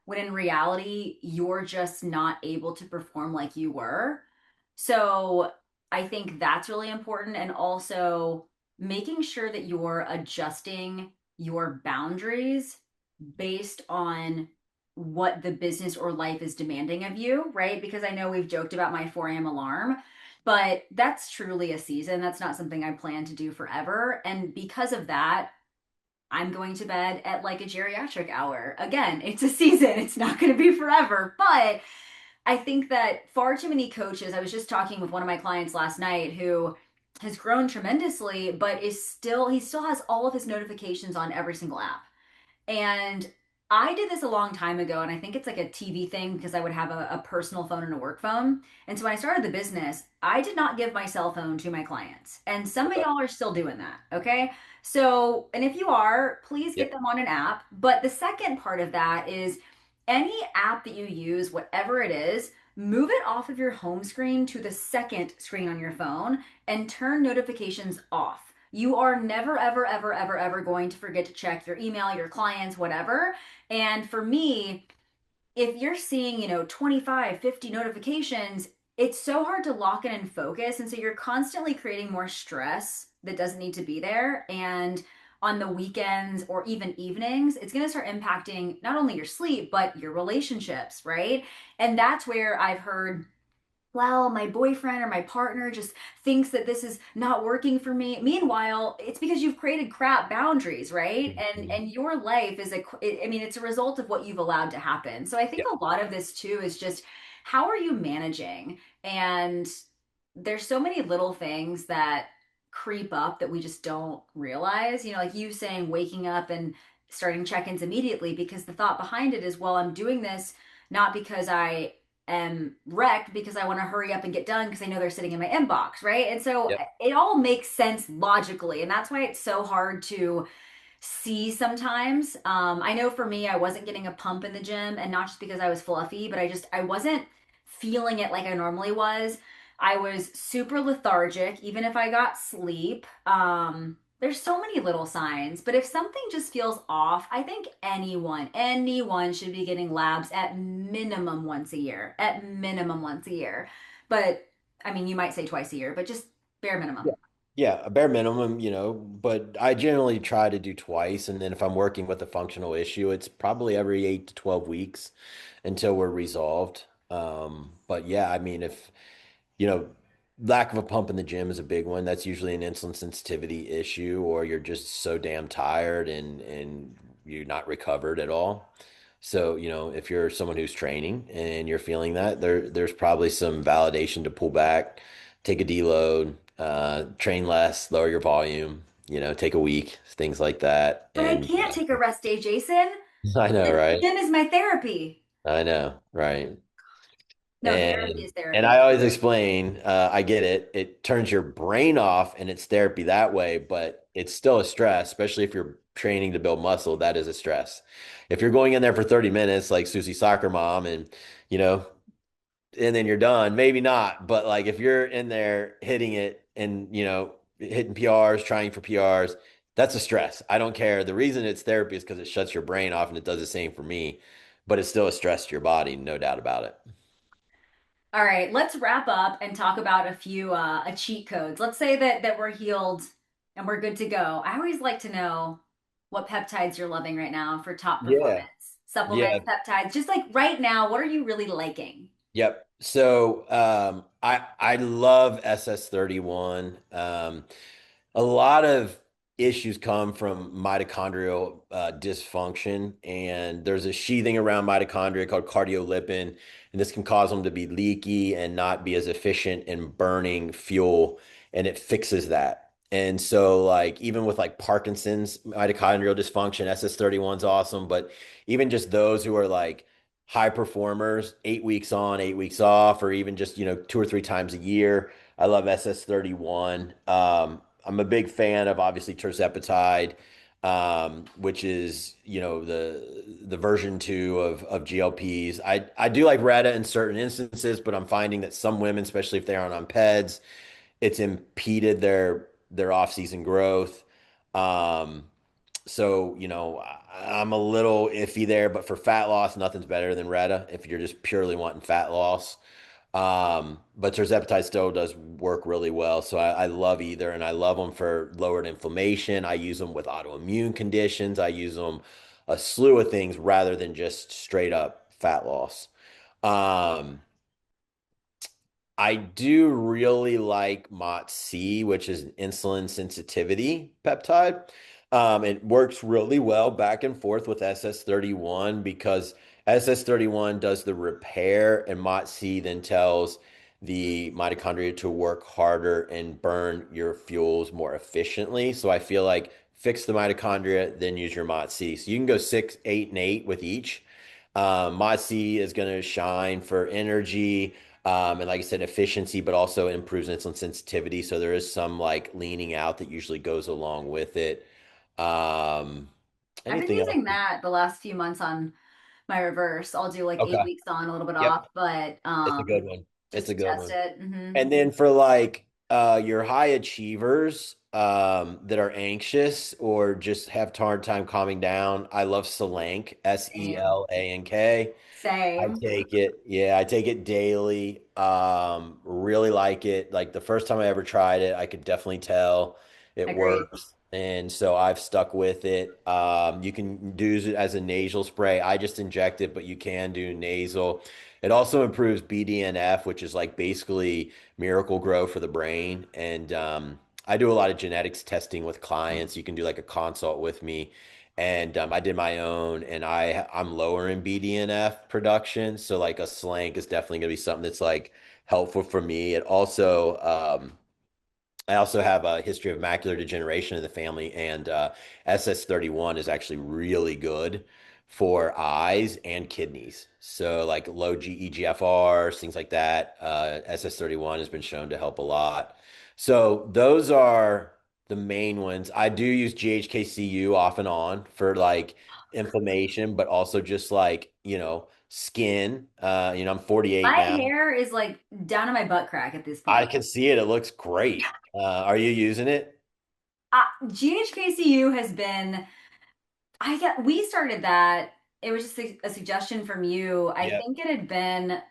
Speaker 1: when in reality, you're just not able to perform like you were. So I think that's really important. And also making sure that you're adjusting your boundaries based on what the business or life is demanding of you, right? Because I know we've joked about my 4 a.m. alarm, but that's truly a season. That's not something I plan to do forever. And because of that, I'm going to bed at like a geriatric hour. Again, it's a season, it's not going to be forever. But I think that far too many coaches, I was just talking with one of my clients last night who has grown tremendously, but he still has all of his notifications on every single app. And I did this a long time ago, and I think it's like a TV thing because I would have a personal phone and a work phone. And so when I started the business, I did not give my cell phone to my clients. And some of
Speaker 2: Okay.
Speaker 1: y'all are still doing that. Okay. So, and if you are, please get
Speaker 2: Yep.
Speaker 1: them on an app. But the second part of that is any app that you use, whatever it is, move it off of your home screen to the second screen on your phone and turn notifications off. You are never, ever, ever, ever, ever going to forget to check your email, your clients, whatever. And for me, if you're seeing, 25, 50 notifications, it's so hard to lock in and focus. And so you're constantly creating more stress that doesn't need to be there. And on the weekends or even evenings, it's going to start impacting not only your sleep, but your relationships, right? And that's where I've heard, well, my boyfriend or my partner just thinks that this is not working for me. Meanwhile, it's because you've created crap boundaries, right? And
Speaker 2: Mhm.
Speaker 1: your life is I mean, it's a result of what you've allowed to happen. So I think
Speaker 2: Yep.
Speaker 1: a lot of this too is just how are you managing? And there's so many little things that creep up that we just don't realize. Like you saying waking up and starting check-ins immediately because the thought behind it is, well, I'm doing this not because I am wrecked because I want to hurry up and get done because I know they're sitting in my inbox, right? And so
Speaker 2: Yep.
Speaker 1: it all makes sense logically. And that's why it's so hard to see sometimes. I know for me, I wasn't getting a pump in the gym, and not just because I was fluffy, but I wasn't feeling it like I normally was. I was super lethargic, even if I got sleep. There's so many little signs, but if something just feels off, I think anyone should be getting labs at minimum once a year. At minimum once a year. But I mean, you might say twice a year, but just bare
Speaker 2: Yeah.
Speaker 1: minimum.
Speaker 2: Yeah, a bare minimum, but I generally try to do twice. And then if I'm working with a functional issue, it's probably every 8 to 12 weeks until we're resolved. But yeah, I mean, if, you know, lack of a pump in the gym is a big one. That's usually an insulin sensitivity issue, or you're just so damn tired and you're not recovered at all. So, if you're someone who's training and you're feeling that, there's probably some validation to pull back, take a deload, train less, lower your volume, take a week, things like that.
Speaker 1: But I
Speaker 2: And
Speaker 1: can't take a rest day, Jason.
Speaker 2: I know,
Speaker 1: The
Speaker 2: right?
Speaker 1: gym is my therapy.
Speaker 2: I know, right?
Speaker 1: No, therapy
Speaker 2: And
Speaker 1: is
Speaker 2: and
Speaker 1: therapy.
Speaker 2: I always explain, I get it. It turns your brain off and it's therapy that way, but it's still a stress, especially if you're training to build muscle, that is a stress. If you're going in there for 30 minutes like Susie Soccer Mom and you know, and then you're done, maybe not, but like if you're in there hitting it and hitting PRs, trying for PRs, that's a stress. I don't care. The reason it's therapy is because it shuts your brain off and it does the same for me, but it's still a stress to your body, no doubt about it.
Speaker 1: All right, let's wrap up and talk about a cheat codes. Let's say that we're healed and we're good to go. I always like to know what peptides you're loving right now for top
Speaker 2: Yeah.
Speaker 1: performance. Supplements,
Speaker 2: Yeah.
Speaker 1: peptides, just like right now, what are you really liking?
Speaker 2: Yep. So I love SS31. A lot of issues come from mitochondrial dysfunction, and there's a sheathing around mitochondria called cardiolipin, and this can cause them to be leaky and not be as efficient in burning fuel, and it fixes that. And so like even with like Parkinson's mitochondrial dysfunction, SS31 is awesome, but even just those who are like high performers, 8 weeks on, 8 weeks off, or even just, 2 or 3 times a year. I love SS31. I'm a big fan of obviously tirzepatide, which is, the version two of GLPs. I do like Retta in certain instances, but I'm finding that some women, especially if they aren't on PEDs, it's impeded their off-season growth. Um, so, I'm a little iffy there, but for fat loss, nothing's better than Retta if you're just purely wanting fat loss. But tirzepatide still does work really well. So I love either, and I love them for lowered inflammation. I use them with autoimmune conditions. I use them a slew of things rather than just straight up fat loss. Um, I do really like MOTS-C, which is an insulin sensitivity peptide. It works really well back and forth with SS31 because SS31 does the repair, and MOTS-C then tells the mitochondria to work harder and burn your fuels more efficiently. So I feel like fix the mitochondria, then use your MOTS-C. So you can go 6, 8, and 8 with each. MOTS-C is going to shine for energy. And like I said, efficiency, but also improves insulin sensitivity. So there is some like leaning out that usually goes along with it. Um,
Speaker 1: I've been
Speaker 2: anything else?
Speaker 1: using that the last few months on my reverse. I'll do like
Speaker 2: Okay.
Speaker 1: 8 weeks on, a little bit
Speaker 2: Yep.
Speaker 1: off, but
Speaker 2: It's a good one. It's
Speaker 1: just
Speaker 2: a
Speaker 1: to
Speaker 2: good
Speaker 1: test
Speaker 2: one.
Speaker 1: it. Hmm.
Speaker 2: And then for like your high achievers that are anxious or just have hard time calming down, I love Selank,
Speaker 1: Same.
Speaker 2: Selank. I
Speaker 1: Same.
Speaker 2: take it. Yeah, I take it daily. Really like it. Like the first time I ever tried it, I could definitely tell it
Speaker 1: Agreed.
Speaker 2: works. And so I've stuck with it. You can do it as a nasal spray. I just inject it, but you can do nasal. It also improves BDNF, which is like basically miracle grow for the brain. And I do a lot of genetics testing with clients. You can do like a consult with me, and I did my own, and I'm lower in BDNF production, so like a slank is definitely going to be something that's like helpful for me. It also I also have a history of macular degeneration in the family, and SS31 is actually really good for eyes and kidneys. So, like low GEGFRs, things like that. SS31 has been shown to help a lot. So, those are the main ones. I do use GHKCU off and on for like inflammation, but also just like, skin. I'm 48
Speaker 1: My
Speaker 2: now.
Speaker 1: hair is like down to my butt crack at this
Speaker 2: I
Speaker 1: point.
Speaker 2: can see it. It looks great. Are you using it?
Speaker 1: GHKCU has been, we started that. It was just a suggestion from you. I
Speaker 2: Yep.
Speaker 1: think it had been,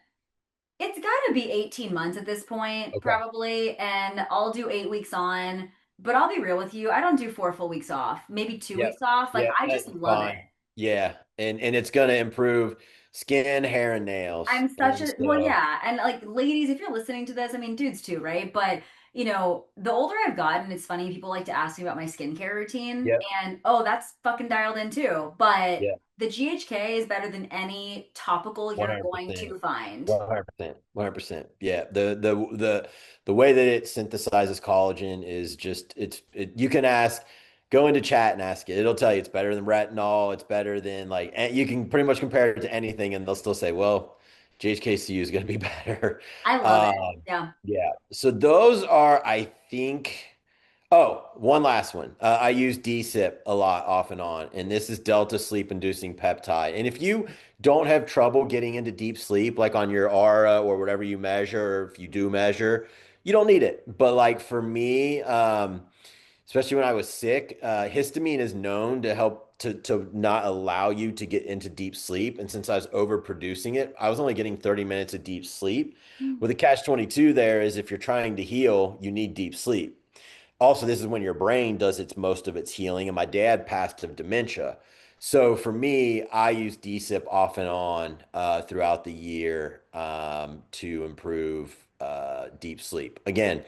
Speaker 1: it's got to be 18 months at this point,
Speaker 2: Okay.
Speaker 1: probably. And I'll do 8 weeks on, but I'll be real with you. I don't do 4 full weeks off, maybe two
Speaker 2: Yep.
Speaker 1: weeks off. Like,
Speaker 2: Yep.
Speaker 1: I just
Speaker 2: That's
Speaker 1: love it.
Speaker 2: fine. Yeah. And it's gonna improve skin, hair, and nails.
Speaker 1: I'm such
Speaker 2: And
Speaker 1: a, well,
Speaker 2: so,
Speaker 1: yeah. And like, ladies, if you're listening to this, I mean, dudes too, right? But, the older I've gotten, it's funny, people like to ask me about my skincare routine.
Speaker 2: yep.
Speaker 1: And, oh, that's fucking dialed in too. But
Speaker 2: Yeah.
Speaker 1: the GHK is better than any topical you're going
Speaker 2: 100%.
Speaker 1: to find.
Speaker 2: 100%. 100%. Yeah. The way that it synthesizes collagen is just you can go into chat and ask it. It'll tell you it's better than retinol, it's better than like you can pretty much compare it to anything and they'll still say, well, GHKCU is going to be better.
Speaker 1: I love it.
Speaker 2: Um,
Speaker 1: Yeah.
Speaker 2: yeah. So those are, I think. Oh, one last one. I use DSIP a lot off and on, and this is Delta Sleep Inducing Peptide. And if you don't have trouble getting into deep sleep, like on your aura or whatever you measure, or if you do measure, you don't need it. But like for me, especially when I was sick, histamine is known to help to not allow you to get into deep sleep. And since I was overproducing it, I was only getting 30 minutes of deep sleep. With a catch 22 there is if you're trying to heal, you need deep sleep. Also, this is when your brain does most of its healing, and my dad passed of dementia. So for me, I use DSIP off and on throughout the year to improve deep sleep. Again,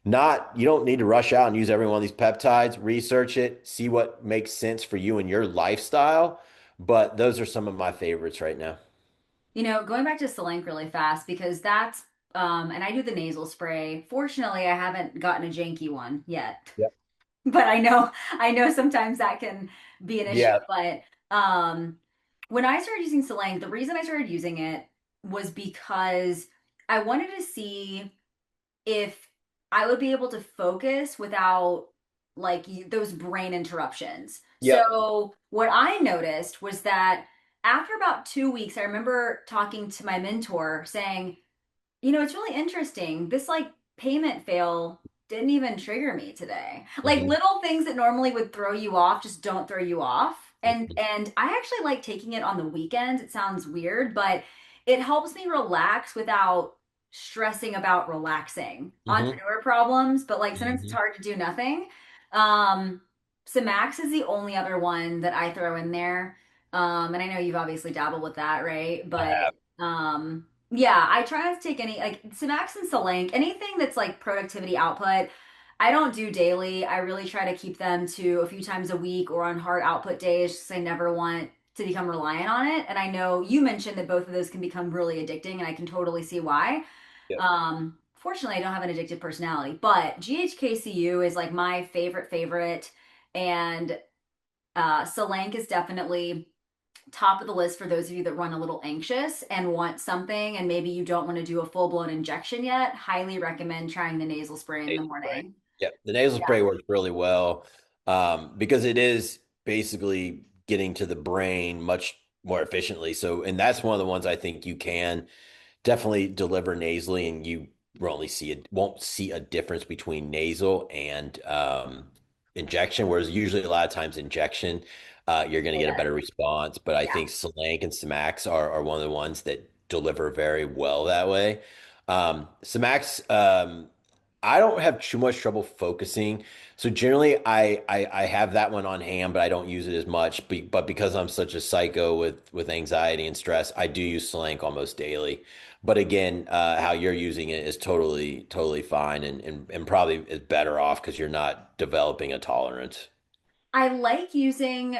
Speaker 2: not you don't need to rush out and use every one of these peptides. Research it, see what makes sense for you and your lifestyle. But those are some of my favorites right now.
Speaker 1: Going back to Solank really fast because and I do the nasal spray. Fortunately, I haven't gotten a janky one yet.
Speaker 2: Yep.
Speaker 1: But I know sometimes that can be an issue.
Speaker 2: Yeah.
Speaker 1: But um, when I started using Solang, the reason I started using it was because I wanted to see if I would be able to focus without like those brain interruptions.
Speaker 2: Yep.
Speaker 1: So what I noticed was that after about 2 weeks, I remember talking to my mentor saying, you know, it's really interesting. This like payment fail didn't even trigger me today. Like
Speaker 2: Mhm.
Speaker 1: little things that normally would throw you off just don't throw you off.
Speaker 2: Mhm.
Speaker 1: And I actually like taking it on the weekends. It sounds weird, but it helps me relax without stressing about relaxing.
Speaker 2: Mhm.
Speaker 1: Entrepreneur problems, but like sometimes it's
Speaker 2: Mhm.
Speaker 1: hard to do nothing. Um, Max is the only other one that I throw in there. And I know you've obviously dabbled with that, right?
Speaker 2: I
Speaker 1: But
Speaker 2: have.
Speaker 1: yeah, I try not to take any like Synapse and Solank, anything that's like productivity output. I don't do daily. I really try to keep them to a few times a week or on hard output days, just 'cause I never want to become reliant on it. And I know you mentioned that both of those can become really addicting, and I can totally see why.
Speaker 2: Yep.
Speaker 1: Fortunately, I don't have an addictive personality, but GHKCU is like my favorite, and Solank is definitely top of the list for those of you that run a little anxious and want something, and maybe you don't want to do a full blown injection yet. Highly recommend trying the nasal spray in the
Speaker 2: Nasal spray.
Speaker 1: morning.
Speaker 2: Yep. The nasal
Speaker 1: Yeah.
Speaker 2: spray works really well because it is basically getting to the brain much more efficiently. So, and that's one of the ones I think you can definitely deliver nasally, and you won't see a difference between nasal and injection. Whereas usually a lot of times injection, you're going to get a better response. But I
Speaker 1: Yeah.
Speaker 2: think Slank and Samax are one of the ones that deliver very well that way. Samax, I don't have too much trouble focusing. So generally, I have that one on hand, but I don't use it as much. But because I'm such a psycho with anxiety and stress, I do use Slank almost daily. But again, how you're using it is totally fine, and probably is better off because you're not developing a tolerance.
Speaker 1: I like using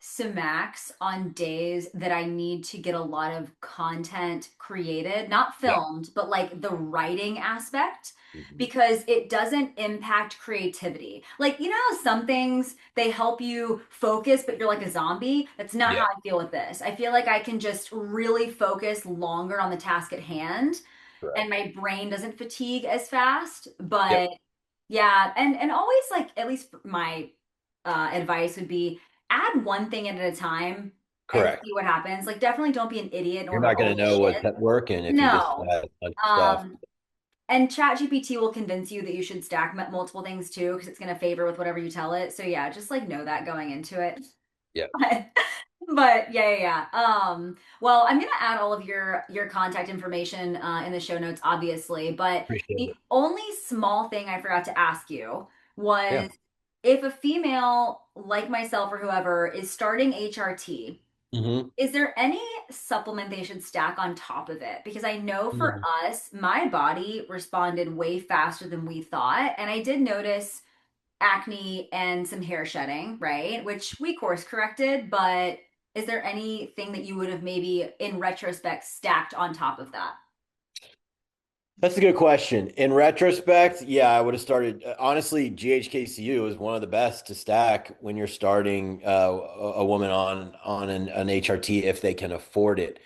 Speaker 1: Sumax on days that I need to get a lot of content created, not
Speaker 2: Yeah.
Speaker 1: filmed, but like the writing aspect,
Speaker 2: Mhm.
Speaker 1: because it doesn't impact creativity. Like, you know how some things they help you focus, but you're like a zombie? That's not how
Speaker 2: Yeah.
Speaker 1: I feel with this. I feel like I can just really focus longer on the task at hand, and
Speaker 2: Correct.
Speaker 1: my brain doesn't fatigue as fast.
Speaker 2: Yep.
Speaker 1: But yeah, and always like at least my advice would be add one thing at a time and
Speaker 2: Correct.
Speaker 1: see what happens. Like definitely don't be an idiot and
Speaker 2: You're
Speaker 1: order
Speaker 2: not going
Speaker 1: all
Speaker 2: to
Speaker 1: this
Speaker 2: know what's
Speaker 1: shit.
Speaker 2: working if you just
Speaker 1: No.
Speaker 2: have a bunch of stuff.
Speaker 1: Um, and ChatGPT will convince you that you should stack multiple things too, because it's going to favor with whatever you tell it. So yeah, just like know that going into it.
Speaker 2: Yeah.
Speaker 1: But but yeah. Well, I'm gonna add all of your contact information in the show notes, obviously. But
Speaker 2: Appreciate
Speaker 1: the
Speaker 2: it.
Speaker 1: only small thing I forgot to ask you
Speaker 2: Yeah.
Speaker 1: was if a female like myself or whoever is starting HRT,
Speaker 2: Hmm.
Speaker 1: is there any supplement they should stack on top of it? Because I know for
Speaker 2: Hmm.
Speaker 1: us, my body responded way faster than we thought, and I did notice acne and some hair shedding, right? Which we course corrected, but is there anything that you would have maybe in retrospect stacked on top of that?
Speaker 2: That's a good question. In retrospect, yeah, I would have started. Honestly, GHKCU is one of the best to stack when you're starting a woman on an HRT if they can afford it.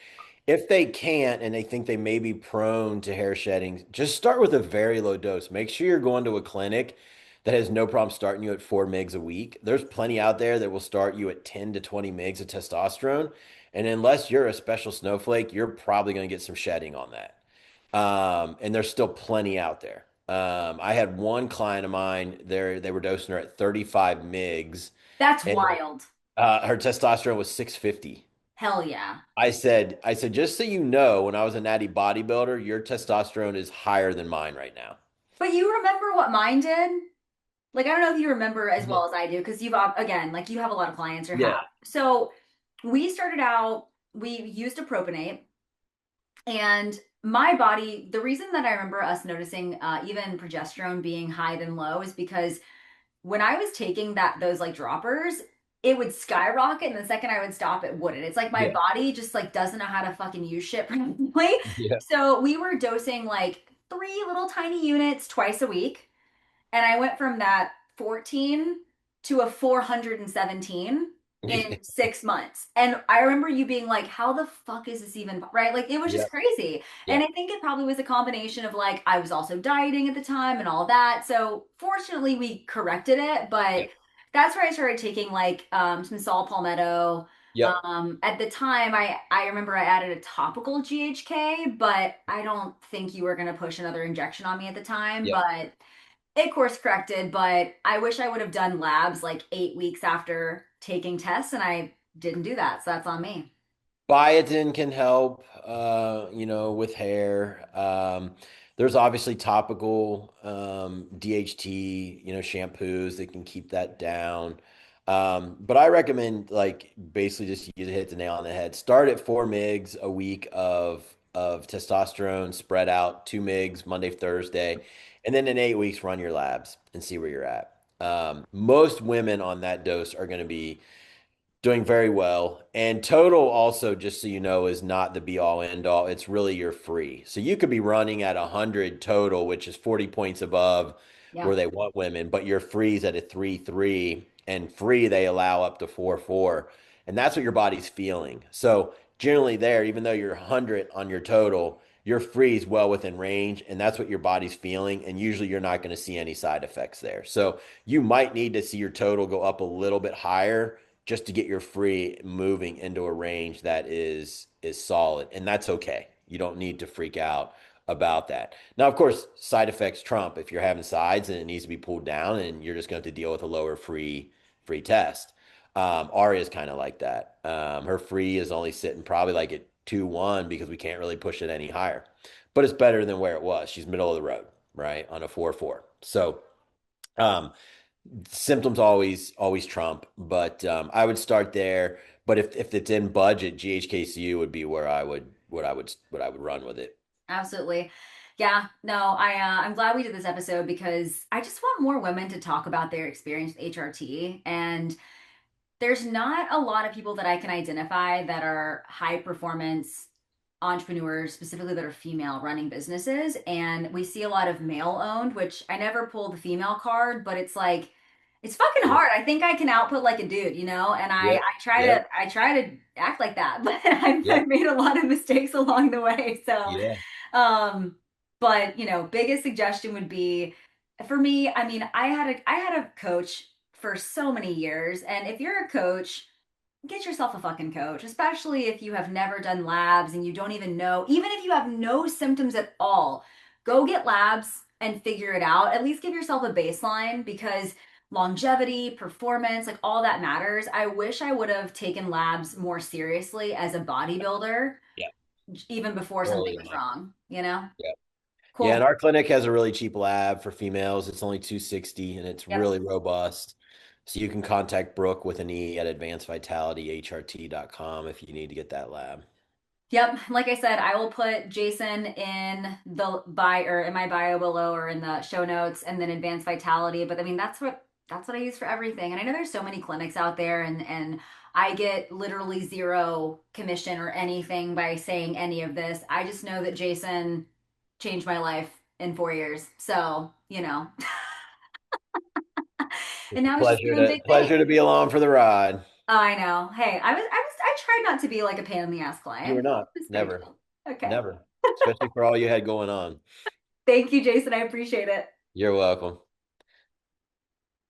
Speaker 2: If they can't and they think they may be prone to hair shedding, just start with a very low dose. Make sure you're going to a clinic that has no problem starting you at 4 mgs a week. There's plenty out there that will start you at 10 to 20 mgs of testosterone. And unless you're a special snowflake, you're probably going to get some shedding on that. And there's still plenty out there. I had one client of mine there, they were dosing her at 35 mgs,
Speaker 1: That's
Speaker 2: and
Speaker 1: wild.
Speaker 2: her testosterone was 650.
Speaker 1: Hell yeah.
Speaker 2: I said, just so you know, when I was a natty bodybuilder, your testosterone is higher than mine right now.
Speaker 1: But you remember what mine did? Like, I don't know if you remember as
Speaker 2: Mhm.
Speaker 1: well as I do, because you've, again, like you have a lot of clients or have.
Speaker 2: Yeah.
Speaker 1: So we started out, we used a propionate, and my body, the reason that I remember us noticing even progesterone being high than low is because when I was taking those like droppers, it would skyrocket, and the second I would stop, it wouldn't. It's like my
Speaker 2: Yeah.
Speaker 1: body just like doesn't know how to fucking use shit properly.
Speaker 2: Yeah.
Speaker 1: So we were dosing like three little tiny units twice a week, and I went from that 14 to a 417 in 6 months. And I remember you being like, how the fuck is this even right? Like it was just
Speaker 2: Yep.
Speaker 1: crazy. And I
Speaker 2: Yep.
Speaker 1: think it probably was a combination of like I was also dieting at the time and all that. So fortunately we corrected it, but
Speaker 2: Yep.
Speaker 1: that's where I started taking like some saw palmetto.
Speaker 2: Yep.
Speaker 1: At the time I remember I added a topical GHK, but I don't think you were gonna push another injection on me at the time.
Speaker 2: Yep.
Speaker 1: But it course corrected, but I wish I would have done labs like 8 weeks after taking tests, and I didn't do that. So that's on me.
Speaker 2: Biotin can help, with hair. There's obviously topical DHT, shampoos that can keep that down. But I recommend like basically just use it, hit the nail on the head. Start at 4 mgs a week of testosterone, spread out 2 mgs Monday, Thursday, and then in 8 weeks run your labs and see where you're at. Most women on that dose are going to be doing very well. And total also, just so you know, is not the be all end all. It's really your free. So you could be running at 100 total, which is 40 points above
Speaker 1: Yeah.
Speaker 2: where they want women, but your free's at a 3.3, and free they allow up to 4.4. And that's what your body's feeling. So generally there, even though you're 100 on your total, your free is well within range, and that's what your body's feeling. And usually you're not going to see any side effects there. So you might need to see your total go up a little bit higher just to get your free moving into a range that is solid, and that's okay. You don't need to freak out about that. Now, of course, side effects trump. If you're having sides and it needs to be pulled down, and you're just going to have to deal with a lower free test. Aria is kind of like that. Her free is only sitting probably like at 2.1 because we can't really push it any higher, but it's better than where it was. She's middle of the road, right, on a 4.4. So. Um, Symptoms always trump, but I would start there. But if it's in budget, GHKCU would be where I would run with it.
Speaker 1: Absolutely. Yeah, no, I'm glad we did this episode because I just want more women to talk about their experience with HRT. And there's not a lot of people that I can identify that are high performance entrepreneurs, specifically that are female running businesses. And we see a lot of male owned, which I never pull the female card, but it's like, it's fucking
Speaker 2: Yeah.
Speaker 1: hard. I think I can output like a dude, and I,
Speaker 2: Yep.
Speaker 1: I try to,
Speaker 2: Yep.
Speaker 1: I try to act like that, but I've
Speaker 2: Yep.
Speaker 1: made a lot of mistakes along the way. So,
Speaker 2: Yeah.
Speaker 1: um, but biggest suggestion would be for me, I mean, I had a coach for so many years, and if you're a coach, get yourself a fucking coach, especially if you have never done labs and you don't even know, even if you have no symptoms at all, go get labs and figure it out. At least give yourself a baseline because longevity, performance, like all that matters. I wish I would have taken labs more seriously as a bodybuilder
Speaker 2: Yeah.
Speaker 1: even before something
Speaker 2: Early
Speaker 1: was
Speaker 2: on.
Speaker 1: wrong, you know?
Speaker 2: Yeah. Yeah, and
Speaker 1: Cool.
Speaker 2: our clinic has a really cheap lab for females. It's only 260 and it's
Speaker 1: Yep.
Speaker 2: really robust. So you can contact Brooke with an E at advancedvitalityhrt.com if you need to get that lab.
Speaker 1: Yep. Like I said, I will put Jason in the bio or in my bio below or in the show notes and then advanced vitality. But I mean, that's what I use for everything. And I know there's so many clinics out there and I get literally zero commission or anything by saying any of this. I just know that Jason changed my life in 4 years. So, and
Speaker 2: It's a
Speaker 1: now it's just
Speaker 2: pleasure
Speaker 1: doing
Speaker 2: to
Speaker 1: big things.
Speaker 2: pleasure to be along for the ride.
Speaker 1: I know. Hey, I tried not to be like a pain in the ass
Speaker 2: You were
Speaker 1: client.
Speaker 2: not.
Speaker 1: It's very
Speaker 2: Never.
Speaker 1: chill. Okay.
Speaker 2: Never. Especially for all you had going on.
Speaker 1: Thank you, Jason. I appreciate it.
Speaker 2: You're welcome.